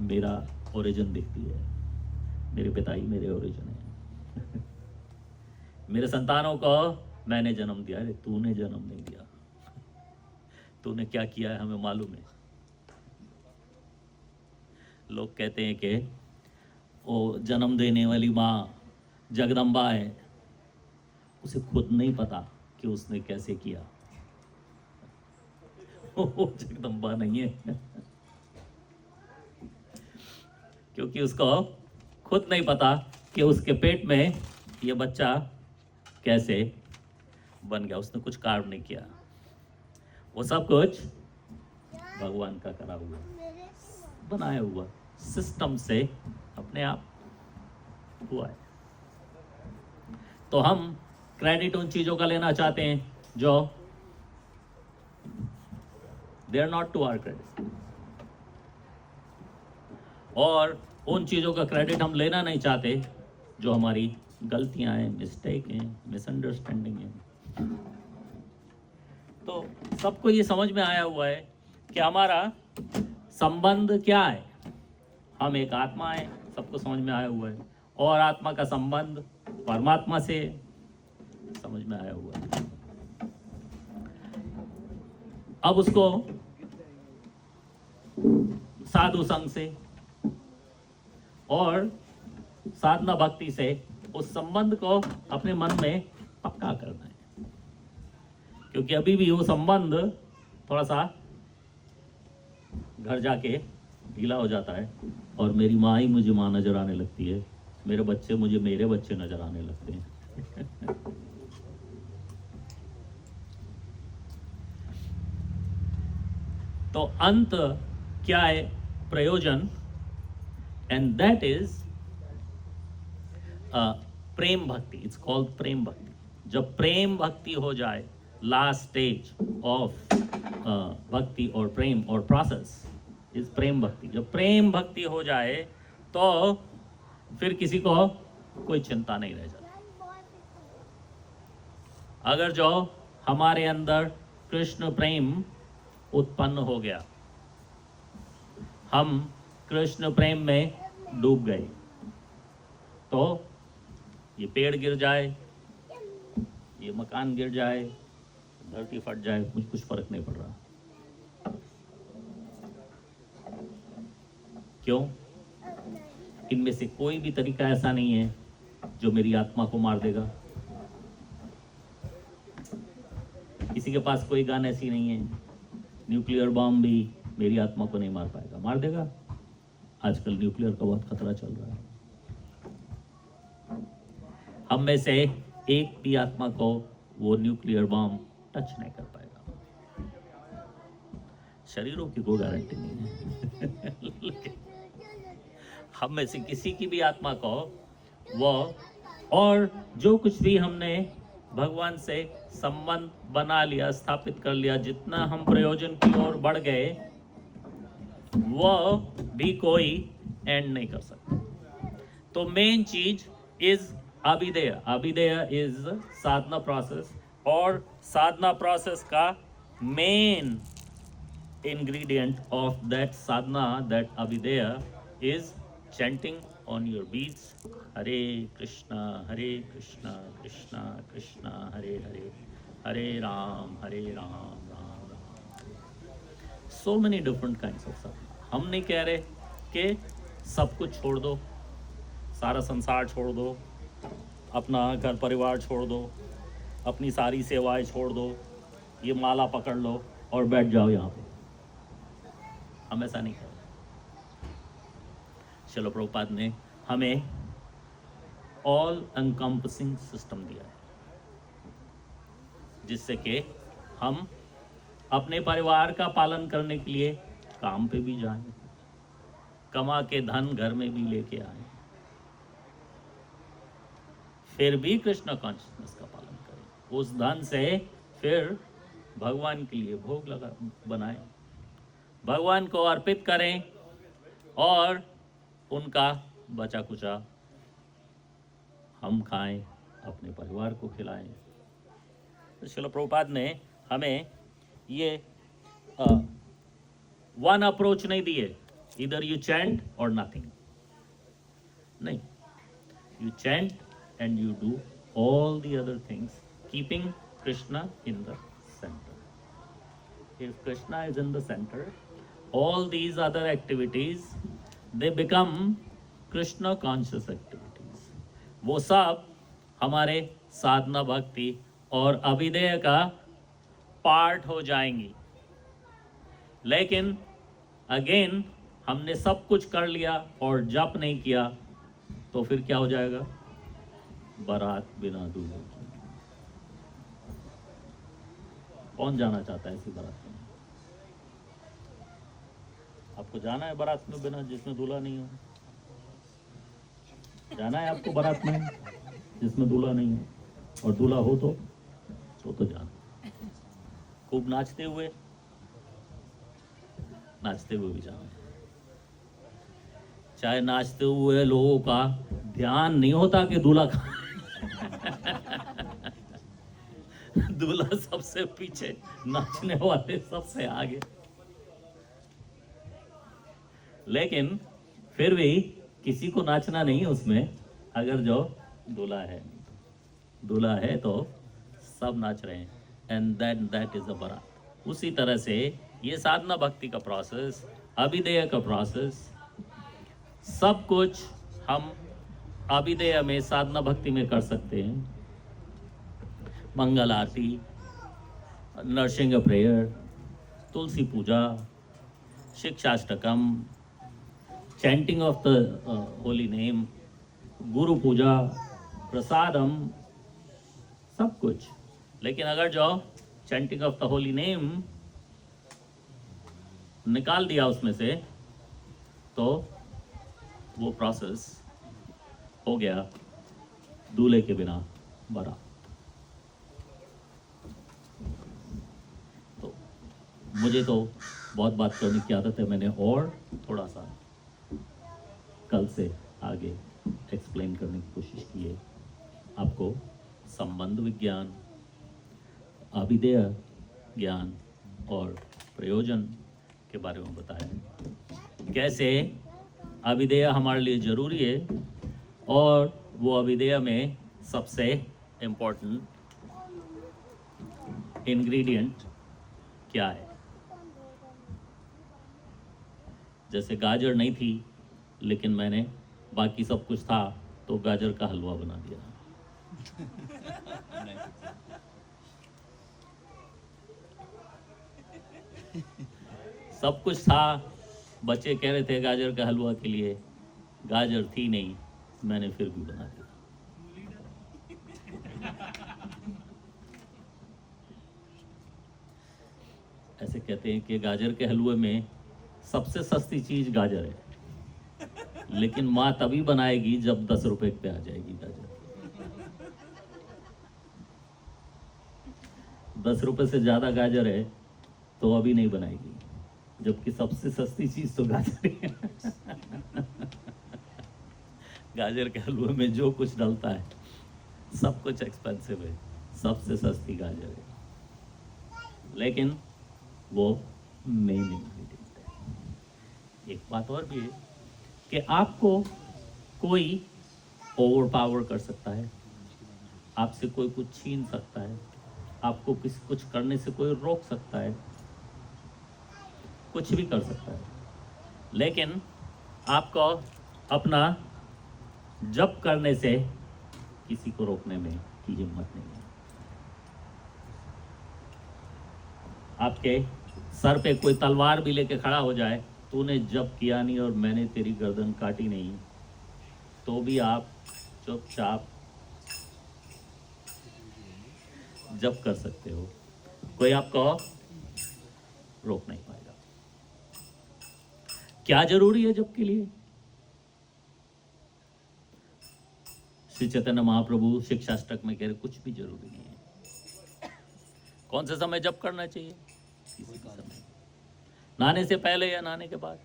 A: मेरा ओरिजिन दिखती है, मेरे पिता ही मेरे ओरिजिन है। मेरे संतानों को मैंने जन्म दिया है, तूने जन्म नहीं दिया। तूने क्या किया है हमें मालूम है। लोग कहते हैं कि वो जन्म देने वाली माँ जगदम्बा है, उसे खुद नहीं पता कि उसने कैसे किया। वो जगदम्बा नहीं है क्योंकि उसको खुद नहीं पता कि उसके पेट में ये बच्चा कैसे बन गया। उसने कुछ कार्य नहीं किया, वो सब कुछ भगवान का करा हुआ, बनाया हुआ सिस्टम से अपने आप हुआ है। तो हम क्रेडिट उन चीजों का लेना चाहते हैं जो they are not to our credit, और उन चीजों का क्रेडिट हम लेना नहीं चाहते जो हमारी गलतियां हैं, मिस्टेक हैं, मिसअंडरस्टैंडिंग है। तो सबको ये समझ में आया हुआ है कि हमारा संबंध क्या है। हम एक आत्मा है, सबको समझ में आया हुआ है, और आत्मा का संबंध परमात्मा से समझ में आया हुआ है। अब उसको साधु संग से और साधना भक्ति से उस संबंध को अपने मन में पक्का करना है। क्योंकि अभी भी वो संबंध थोड़ा सा घर जाके ढीला हो जाता है, और मेरी माँ ही मुझे माँ नजर आने लगती है, मेरे बच्चे मुझे मेरे बच्चे नजर आने लगते हैं। तो अंत क्या है, प्रयोजन, एंड दैट इज प्रेम भक्ति। इट्स कॉल्ड प्रेम भक्ति। जब प्रेम भक्ति हो जाए, लास्ट स्टेज ऑफ भक्ति और प्रेम और प्रोसेस इज प्रेम भक्ति। जब प्रेम भक्ति हो जाए तो फिर किसी को कोई चिंता नहीं रह जाती। अगर जो हमारे अंदर कृष्ण प्रेम उत्पन्न हो गया, हम कृष्ण प्रेम में डूब गए, तो ये पेड़ गिर जाए, ये मकान गिर जाए, धरती फट जाए, मुझे कुछ फर्क नहीं पड़ रहा। क्यों? इनमें से कोई भी तरीका ऐसा नहीं है जो मेरी आत्मा को मार देगा। किसी के पास कोई गन ऐसी नहीं है, न्यूक्लियर बॉम्ब भी मेरी आत्मा को नहीं मार पाएगा। मार देगा? आजकल न्यूक्लियर का बहुत खतरा चल रहा है। हम में से एक भी आत्मा को वो न्यूक्लियर बॉम्ब टच नहीं कर पाएगा। शरीरों की कोई गारंटी नहीं है। हम में से किसी की भी आत्मा को वो, और जो कुछ भी हमने भगवान से संबंध बना लिया, स्थापित कर लिया, जितना हम प्रयोजन की ओर बढ़ गए, वो भी कोई एंड नहीं कर सकता। तो मेन चीज इज अभिदेय। अभिदेय इज साधना प्रोसेस, और साधना प्रोसेस का main ingredient of that sadhana, that avideya, is chanting on your beads, Hare Krishna Krishna Krishna Hare Hare, Hare Ram Ram Ram। So many different kinds of sadhana। हम नहीं कह रहे कि सब कुछ छोड़ दो, सारा संसार छोड़ दो, अपना घर परिवार छोड़ दो, अपनी सारी सेवाएं छोड़ दो, ये माला पकड़ लो और बैठ जाओ यहाँ पे। हम ऐसा नहीं कर रहे। श्रील प्रभुपाद ने हमें ऑल एनकम्पसिंग सिस्टम दिया है, जिससे कि हम अपने परिवार का पालन करने के लिए काम पे भी जाएं, कमा के धन घर में भी लेके आए, फिर भी कृष्ण कॉन्शियसनेस का पालन करें। उस धन से फिर भगवान के लिए भोग बनाएं, भगवान को अर्पित करें, और उनका बचा कुचा हम खाएं, अपने परिवार को खिलाएं। तो श्रील प्रभुपाद ने हमें ये वन अप्रोच नहीं दिए, इधर यू चैंट और नथिंग। नहीं, you chant and you do all the other things, keeping Krishna in the centre. If Krishna is in the center, all these other activities, they become Krishna conscious activities। वो सब हमारे साधना भक्ति और अभिदेय का part हो जाएंगी। लेकिन अगेन हमने सब कुछ कर लिया और जप नहीं किया, तो फिर क्या हो जाएगा? बारात बिना दूल्हे की। कौन जाना चाहता है ऐसी बारात में? आपको जाना है बारात में बिना, जिसमें दूल्हा नहीं हो? जाना है आपको बारात में जिसमें दूल्हा नहीं हो, और दूल्हा हो तो जाना। खूब नाचते हुए भी जाना है। चाहे नाचते हुए लोगों का ध्यान नहीं होता कि दूल्हा दूल्हा सबसे पीछे, नाचने वाले सबसे आगे, लेकिन फिर भी किसी को नाचना नहीं उसमें, अगर जो दूल्हा है तो सब नाच रहे हैं, एंड दैट इज अ बारात। उसी तरह से ये साधना भक्ति का प्रोसेस, अभिदेय का प्रोसेस, सब कुछ हम अभिदेय में, साधना भक्ति में कर सकते हैं। मंगल आरती, नर्सिंग अ प्रेयर, तुलसी पूजा, शिक्षाष्टकम, chanting of the holy name, गुरु पूजा, प्रसादम, सब कुछ। लेकिन अगर जो chanting of the holy name निकाल दिया उसमें से, तो वो प्रोसेस हो गया दूल्हे के बिना बारात। तो मुझे तो बहुत बात करने की आदत है, मैंने और थोड़ा सा कल से आगे एक्सप्लेन करने की कोशिश की है। आपको संबंध विज्ञान, अभिधेय ज्ञान और प्रयोजन के बारे में बताया, कैसे अभिधेय हमारे लिए जरूरी है और वो अभिधेय में सबसे इम्पोर्टेंट इंग्रेडिएंट क्या है। जैसे गाजर नहीं थी लेकिन मैंने बाकी सब कुछ था तो गाजर का हलवा बना दिया। सब कुछ था, बच्चे कह रहे थे गाजर का हलवा के लिए, गाजर थी नहीं, मैंने फिर भी बना दिया। ऐसे कहते हैं कि गाजर के हलवे में सबसे सस्ती चीज गाजर है, लेकिन माँ तभी बनाएगी जब 10 रुपए पे आ जाएगी गाजर। 10 रुपए से ज्यादा गाजर है तो अभी नहीं बनाएगी, जबकि सबसे सस्ती चीज तो गाजर है। गाजर के हलवे में जो कुछ डलता है सब कुछ एक्सपेंसिव है, सबसे सस्ती गाजर है, लेकिन वो मेन इंग्रेडिएंट है। एक बात और भी है कि आपको कोई ओवर पावर कर सकता है, आपसे कोई कुछ छीन सकता है, आपको कुछ करने से कोई रोक सकता है, कुछ भी कर सकता है, लेकिन आपको अपना जप करने से किसी को रोकने में की हिम्मत नहीं है। आपके सर पे कोई तलवार भी लेके खड़ा हो जाए, तूने जप किया नहीं और मैंने तेरी गर्दन काटी नहीं, तो भी आप चुपचाप जप कर सकते हो, कोई आपको रोक नहीं पाएगा। क्या जरूरी है जप के लिए? श्री चैतन्य महाप्रभु शिक्षाष्टक में कह रहे कुछ भी जरूरी नहीं है। कौन से समय जप करना चाहिए? किसी भी समय, नहाने से पहले या नहाने के बाद,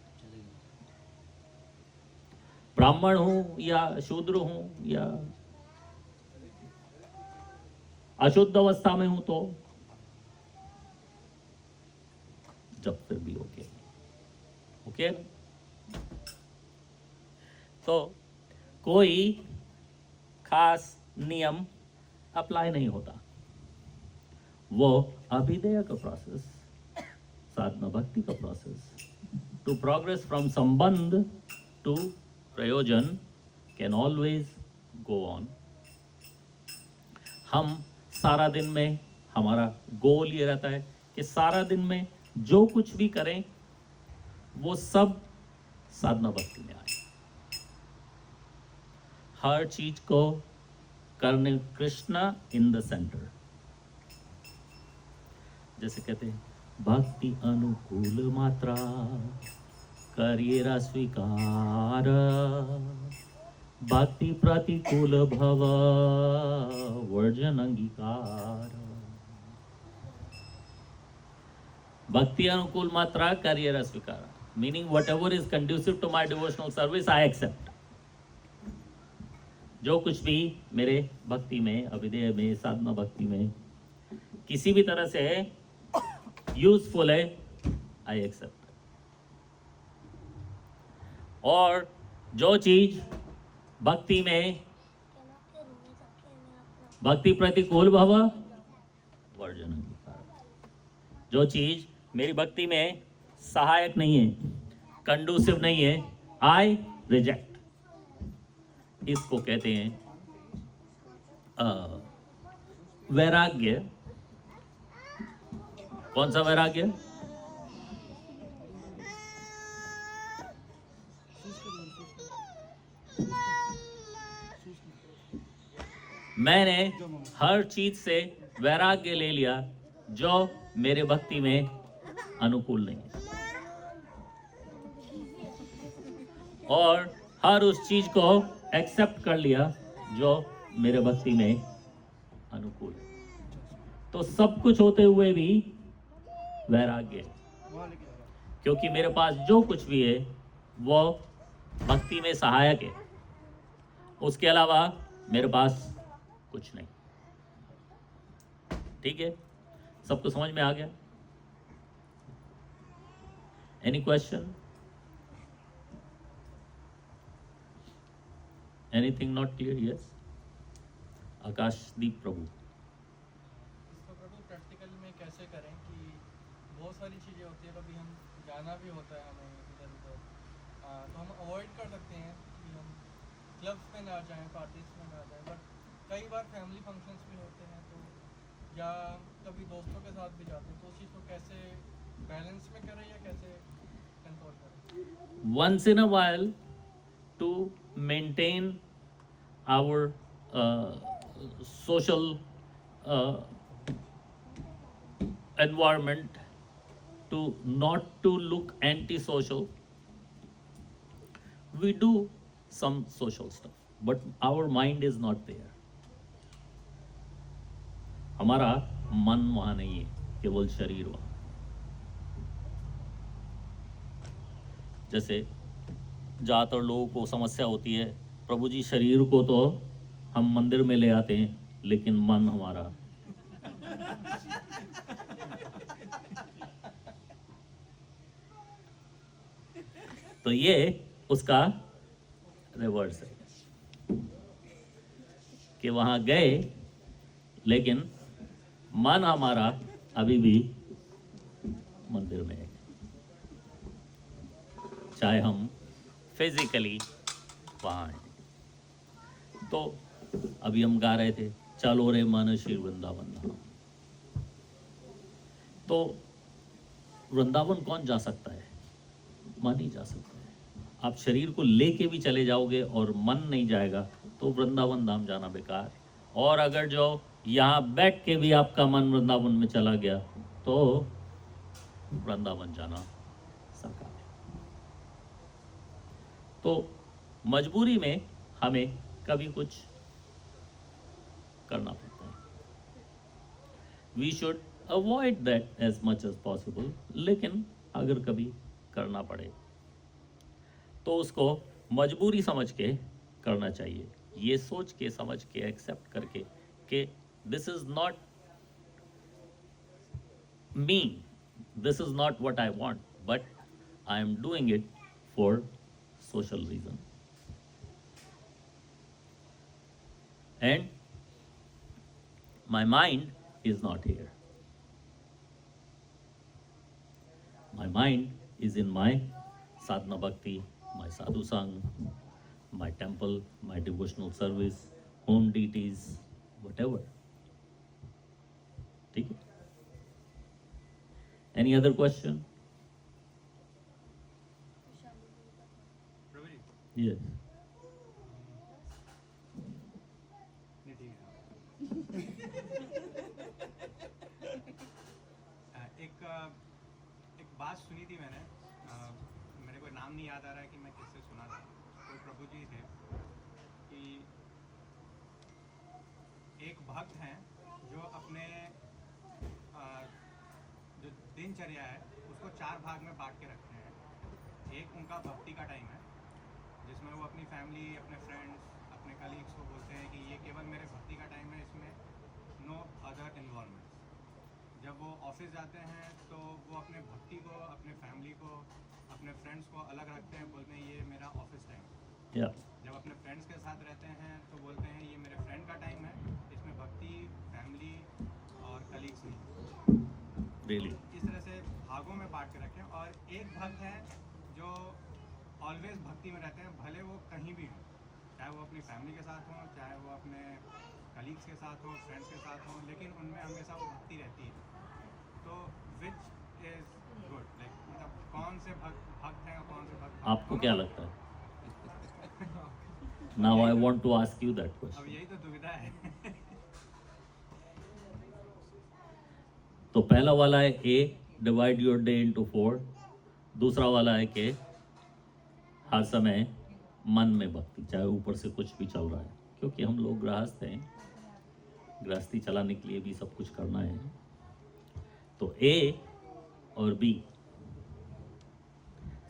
A: ब्राह्मण हूं या शूद्र हूं या अशुद्ध अवस्था में हूं तो जब फिर भी ओके ओके। तो कोई खास नियम अप्लाई नहीं होता, वो अभिधेय का प्रोसेस, साधना भक्ति का प्रोसेस, टू प्रोग्रेस फ्रॉम संबंध टू प्रयोजन कैन ऑलवेज गो ऑन। हम सारा दिन में, हमारा गोल ये रहता है कि सारा दिन में जो कुछ भी करें वो सब साधना भक्ति में आए, हर चीज को करने कृष्णा इन द सेंटर। जैसे कहते हैं भक्ति अनुकूल मात्रा करिएरा स्वीकार, भक्ति प्रतिकूल भव वर्जन अंगीकार। भक्ति अनुकूल मात्रा करिएरा स्वीकार, meaning whatever is conducive to my devotional service I accept. जो कुछ भी मेरे भक्ति में, अभिधेय में, साधना भक्ति में किसी भी तरह से यूजफुल है, आई एक्सेप्ट। और जो चीज भक्ति में, भक्ति प्रतिकूल भव वर्जन अंगीकार, जो चीज मेरी भक्ति में सहायक नहीं है, कंडूसिव नहीं है, आई रिजेक्ट। इसको कहते हैं वैराग्य कौन सा वैराग्य? मैंने हर चीज से वैराग्य ले लिया जो मेरे भक्ति में अनुकूल नहीं है, और हर उस चीज को एक्सेप्ट कर लिया जो मेरे भक्ति में अनुकूल है। तो सब कुछ होते हुए भी वैराग्य है, क्योंकि मेरे पास जो कुछ भी है वो भक्ति में सहायक है, उसके अलावा मेरे पास कुछ नहीं। ठीक है, सबको समझ में आ गया? Any question? Anything not clear? Yes, Akashdeep प्रभु।
C: इसको प्रभु प्रैक्टिकल में कैसे करें कि बहुत सारी चीज़ें होती है, कभी हम जाना भी होता है हमें इधर उधर, तो हम अवॉइड कर सकते हैं कि हम क्लब्स में ना जाएं, पार्टीज में ना जाएं, बट कई बार फैमिली फंक्शंस भी होते हैं, तो या कभी दोस्तों के साथ भी जाते हैं, तो उस चीज़ को कैसे बैलेंस में करें या कैसे कंट्रोल करें?
A: Once in a while, to maintain our social environment, to not to look antisocial, we do some social stuff, but our mind is not there. हमारा मन वहां नहीं है, केवल शरीर वहां। जैसे ज़्यादातर लोगों को समस्या होती है, प्रभु जी शरीर को तो हम मंदिर में ले आते हैं, लेकिन मन हमारा तो ये उसका रिवर्स है कि वहां गए लेकिन मन हमारा अभी भी मंदिर में है, चाहे हम फिजिकली वहाँ हैं। तो अभी हम गा रहे थे, चलो रे मन श्री वृंदावन धाम। तो वृंदावन कौन जा सकता है? मन ही जा सकता है। आप शरीर को लेके भी चले जाओगे और मन नहीं जाएगा तो वृंदावन धाम जाना बेकार। और अगर जो यहाँ बैठ के भी आपका मन वृंदावन में चला गया तो वृंदावन जाना सरकार है। तो मजबूरी में हमें कभी कुछ करना पड़ता है। We should avoid that as much as possible, लेकिन अगर कभी करना पड़े तो उसको मजबूरी समझ के करना चाहिए, ये सोच के समझ के एक्सेप्ट करके कि this is not me, this is not what I want, but I am doing it for social reason, and my mind is not here. My mind is in my sadhana bhakti, my sadhu sang, my temple, my devotional service, home deities, whatever. ठीक है? Any other question? Yes.
D: एक बात सुनी थी मैंने, मेरे को नाम नहीं याद आ रहा है कि मैं किससे सुना था। कोई प्रभु जी थे कि एक भक्त हैं जो अपने जो दिनचर्या है उसको 4 भाग में बांट के रखते हैं। एक उनका भक्ति का टाइम है जिसमें वो अपनी फैमिली, अपने फ्रेंड्स, अपने कलीग्स को बोलते हैं कि ये केवल मेरे भक्ति का टाइम है, इसमें नो अदर इन्वॉल्वमेंट्स। जब वो ऑफिस जाते हैं तो वो अपने भक्ति को, अपने फैमिली को, अपने फ्रेंड्स को अलग रखते हैं, बोलते हैं ये मेरा ऑफिस टाइम है। जब अपने फ्रेंड्स के साथ रहते हैं तो बोलते हैं ये मेरे फ्रेंड का टाइम है, इसमें भक्ति, फैमिली और कलीग्स नहीं।
A: Really?
D: इस तरह से भागों में बांट के रखें। और एक भक्त है जो ऑलवेज भक्ति में रहते हैं, भले वो कहीं भी हों, चाहे वो अपनी फैमिली के साथ हों, चाहे वो अपने कलीग्स के साथ हों, फ्रेंड्स के साथ हों, लेकिन उनमें हमेशा वो भक्ति रहती है। तो वे
A: आपको क्या लगता है? Now I want to ask you that
D: अब
A: क्वेश्चन.
D: यही तो दुविधा है.
A: तो पहला वाला है A, divide your day into 4. दूसरा वाला है कि हर समय मन में भक्ति, चाहे ऊपर से कुछ भी चल रहा है, क्योंकि हम लोग गृहस्थ हैं, गृहस्थी चलाने के लिए भी सब कुछ करना है. तो ए और बी,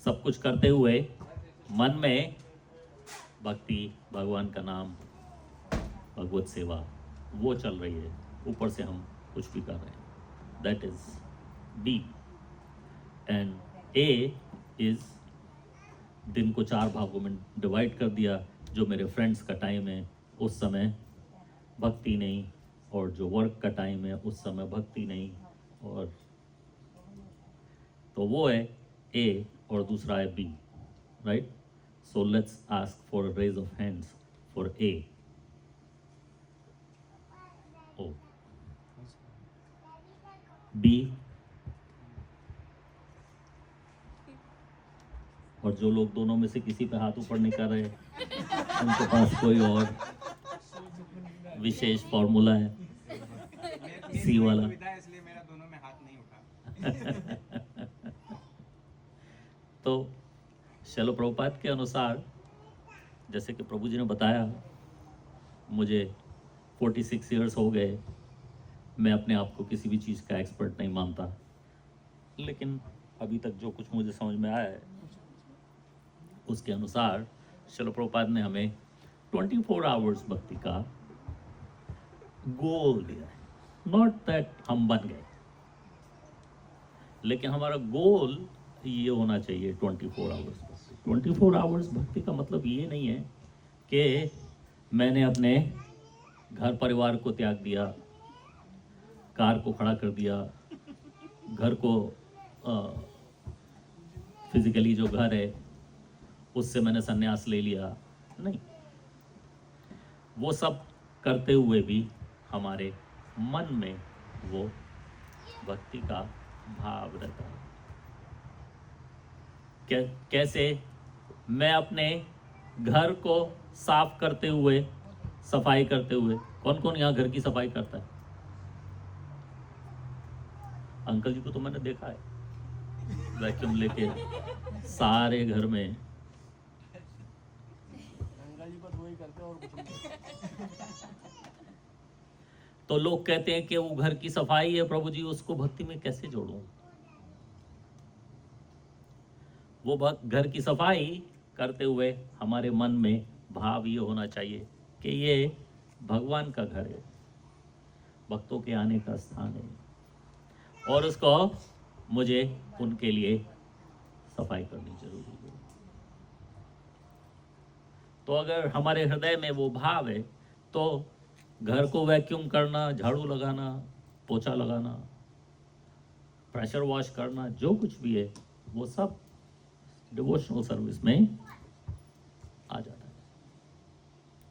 A: सब कुछ करते हुए मन में भक्ति, भगवान का नाम, भगवत सेवा वो चल रही है, ऊपर से हम कुछ भी कर रहे हैं. That is B. And A is, दिन को 4 भागों में डिवाइड कर दिया. जो मेरे फ्रेंड्स का टाइम है उस समय भक्ति नहीं, और जो वर्क का टाइम है उस समय भक्ति नहीं. और तो वो है ए और दूसरा है B, right? So let's ask for a raise of hands for A. Oh, B. और जो लोग दोनों में से किसी पे हाथ ऊपर नहीं कर रहे, उनके पास कोई और विशेष फॉर्मूला है. सी वाला.
D: दुविधा है, इसलिए मेरा दोनों में हाथ नहीं उठा.
A: तो शैलो प्रभुपाद के अनुसार, जैसे कि प्रभु जी ने बताया, मुझे 46 इयर्स हो गए, मैं अपने आप को किसी भी चीज़ का एक्सपर्ट नहीं मानता, लेकिन अभी तक जो कुछ मुझे समझ में आया है उसके अनुसार शैलो प्रभुपाद ने हमें 24 आवर्स भक्ति का गोल दिया है. नॉट दैट हम बन गए, लेकिन हमारा गोल ये होना चाहिए 24 आवर्स भक्ति. 24 आवर्स भक्ति का मतलब ये नहीं है कि मैंने अपने घर परिवार को त्याग दिया, कार को खड़ा कर दिया, घर को फिजिकली जो घर है उससे मैंने संन्यास ले लिया. नहीं, वो सब करते हुए भी हमारे मन में वो भक्ति का भाव रहता है. कैसे? मैं अपने घर को साफ करते हुए, सफाई करते हुए, कौन कौन यहाँ घर की सफाई करता है? अंकल जी को तो मैंने देखा है वैक्यूम लेके सारे घर में. तो लोग कहते हैं कि वो घर की सफाई है प्रभु जी, उसको भक्ति में कैसे जोड़ूं? वो घर की सफाई करते हुए हमारे मन में भाव ये होना चाहिए कि ये भगवान का घर है, भक्तों के आने का स्थान है, और उसको मुझे उनके लिए सफाई करनी जरूरी है. तो अगर हमारे हृदय में वो भाव है तो घर को वैक्यूम करना, झाड़ू लगाना, पोछा लगाना, प्रेशर वॉश करना, जो कुछ भी है वो सब डिवोशनल सर्विस में आ जाता है,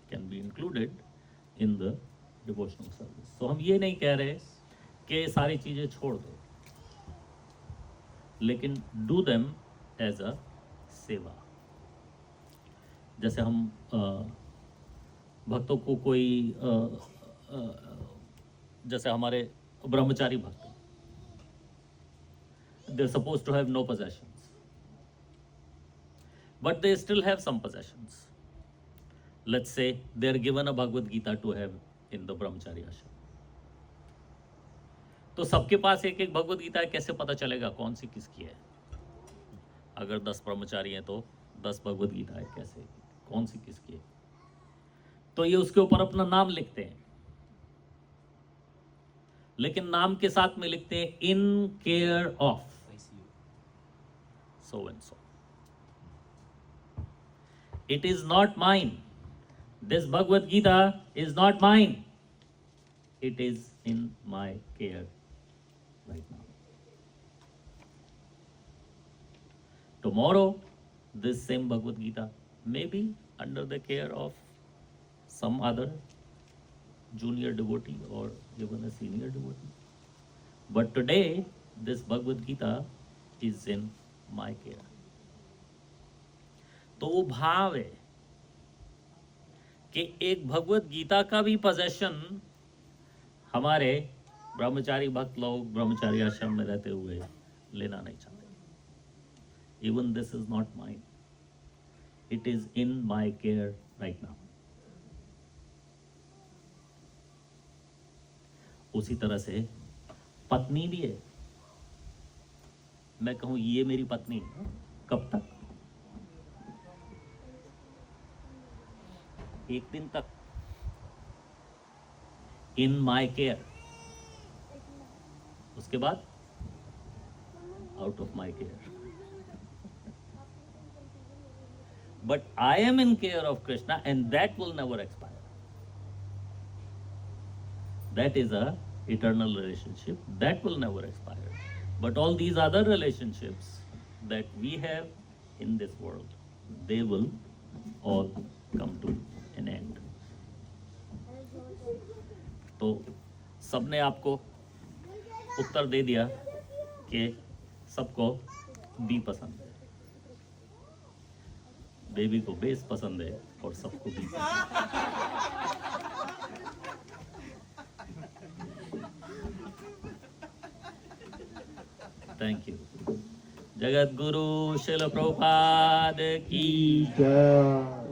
A: can be included in the devotional service. तो हम ये नहीं कह रहे कि सारी चीज़ें छोड़ दो, लेकिन डू देम एज अ सेवा. जैसे हम भक्तों को कोई जैसे हमारे ब्रह्मचारी भक्त, they are suppose to have no possessions, but they still have some possessions. Let's say they are given a Bhagavad Gita to have in the brahmachari ashram. तो सबके पास एक एक भगवद गीता है, कैसे पता चलेगा कौन सी किसकी है? अगर 10 ब्रह्मचारी हैं तो 10 भगवद गीता है, कैसे कौन सी किसकी है? तो ये उसके ऊपर अपना नाम लिखते हैं, लेकिन नाम के साथ में लिखते हैं in care of so and so. It is not mine. This Bhagavad Gita is not mine. It is in my care right now. Tomorrow, this same Bhagavad Gita may be under the care of some other junior devotee or even a senior devotee. But today, this Bhagavad Gita is in my care. तो वो भाव है कि एक भगवत गीता का भी possession हमारे ब्रह्मचारी भक्त लोग ब्रह्मचारी आश्रम में रहते हुए लेना नहीं चाहते। Even this is not mine, it is in my care right now. उसी तरह से पत्नी भी है। मैं कहूं ये मेरी पत्नी है, कब तक? एक दिन तक, इन माई केयर। उसके बाद out of my care. But I am in care of Krishna and that will never expire. That is a eternal relationship that will never expire. But all these other relationships that we have in this world, they will all come to an end. तो सबने आपको उत्तर दे दिया कि सबको B पसंद है, baby को base पसंद है और सबको बी पसंद है। Thank you. जगत गुरु शिल प्रभुपाद की
E: जय।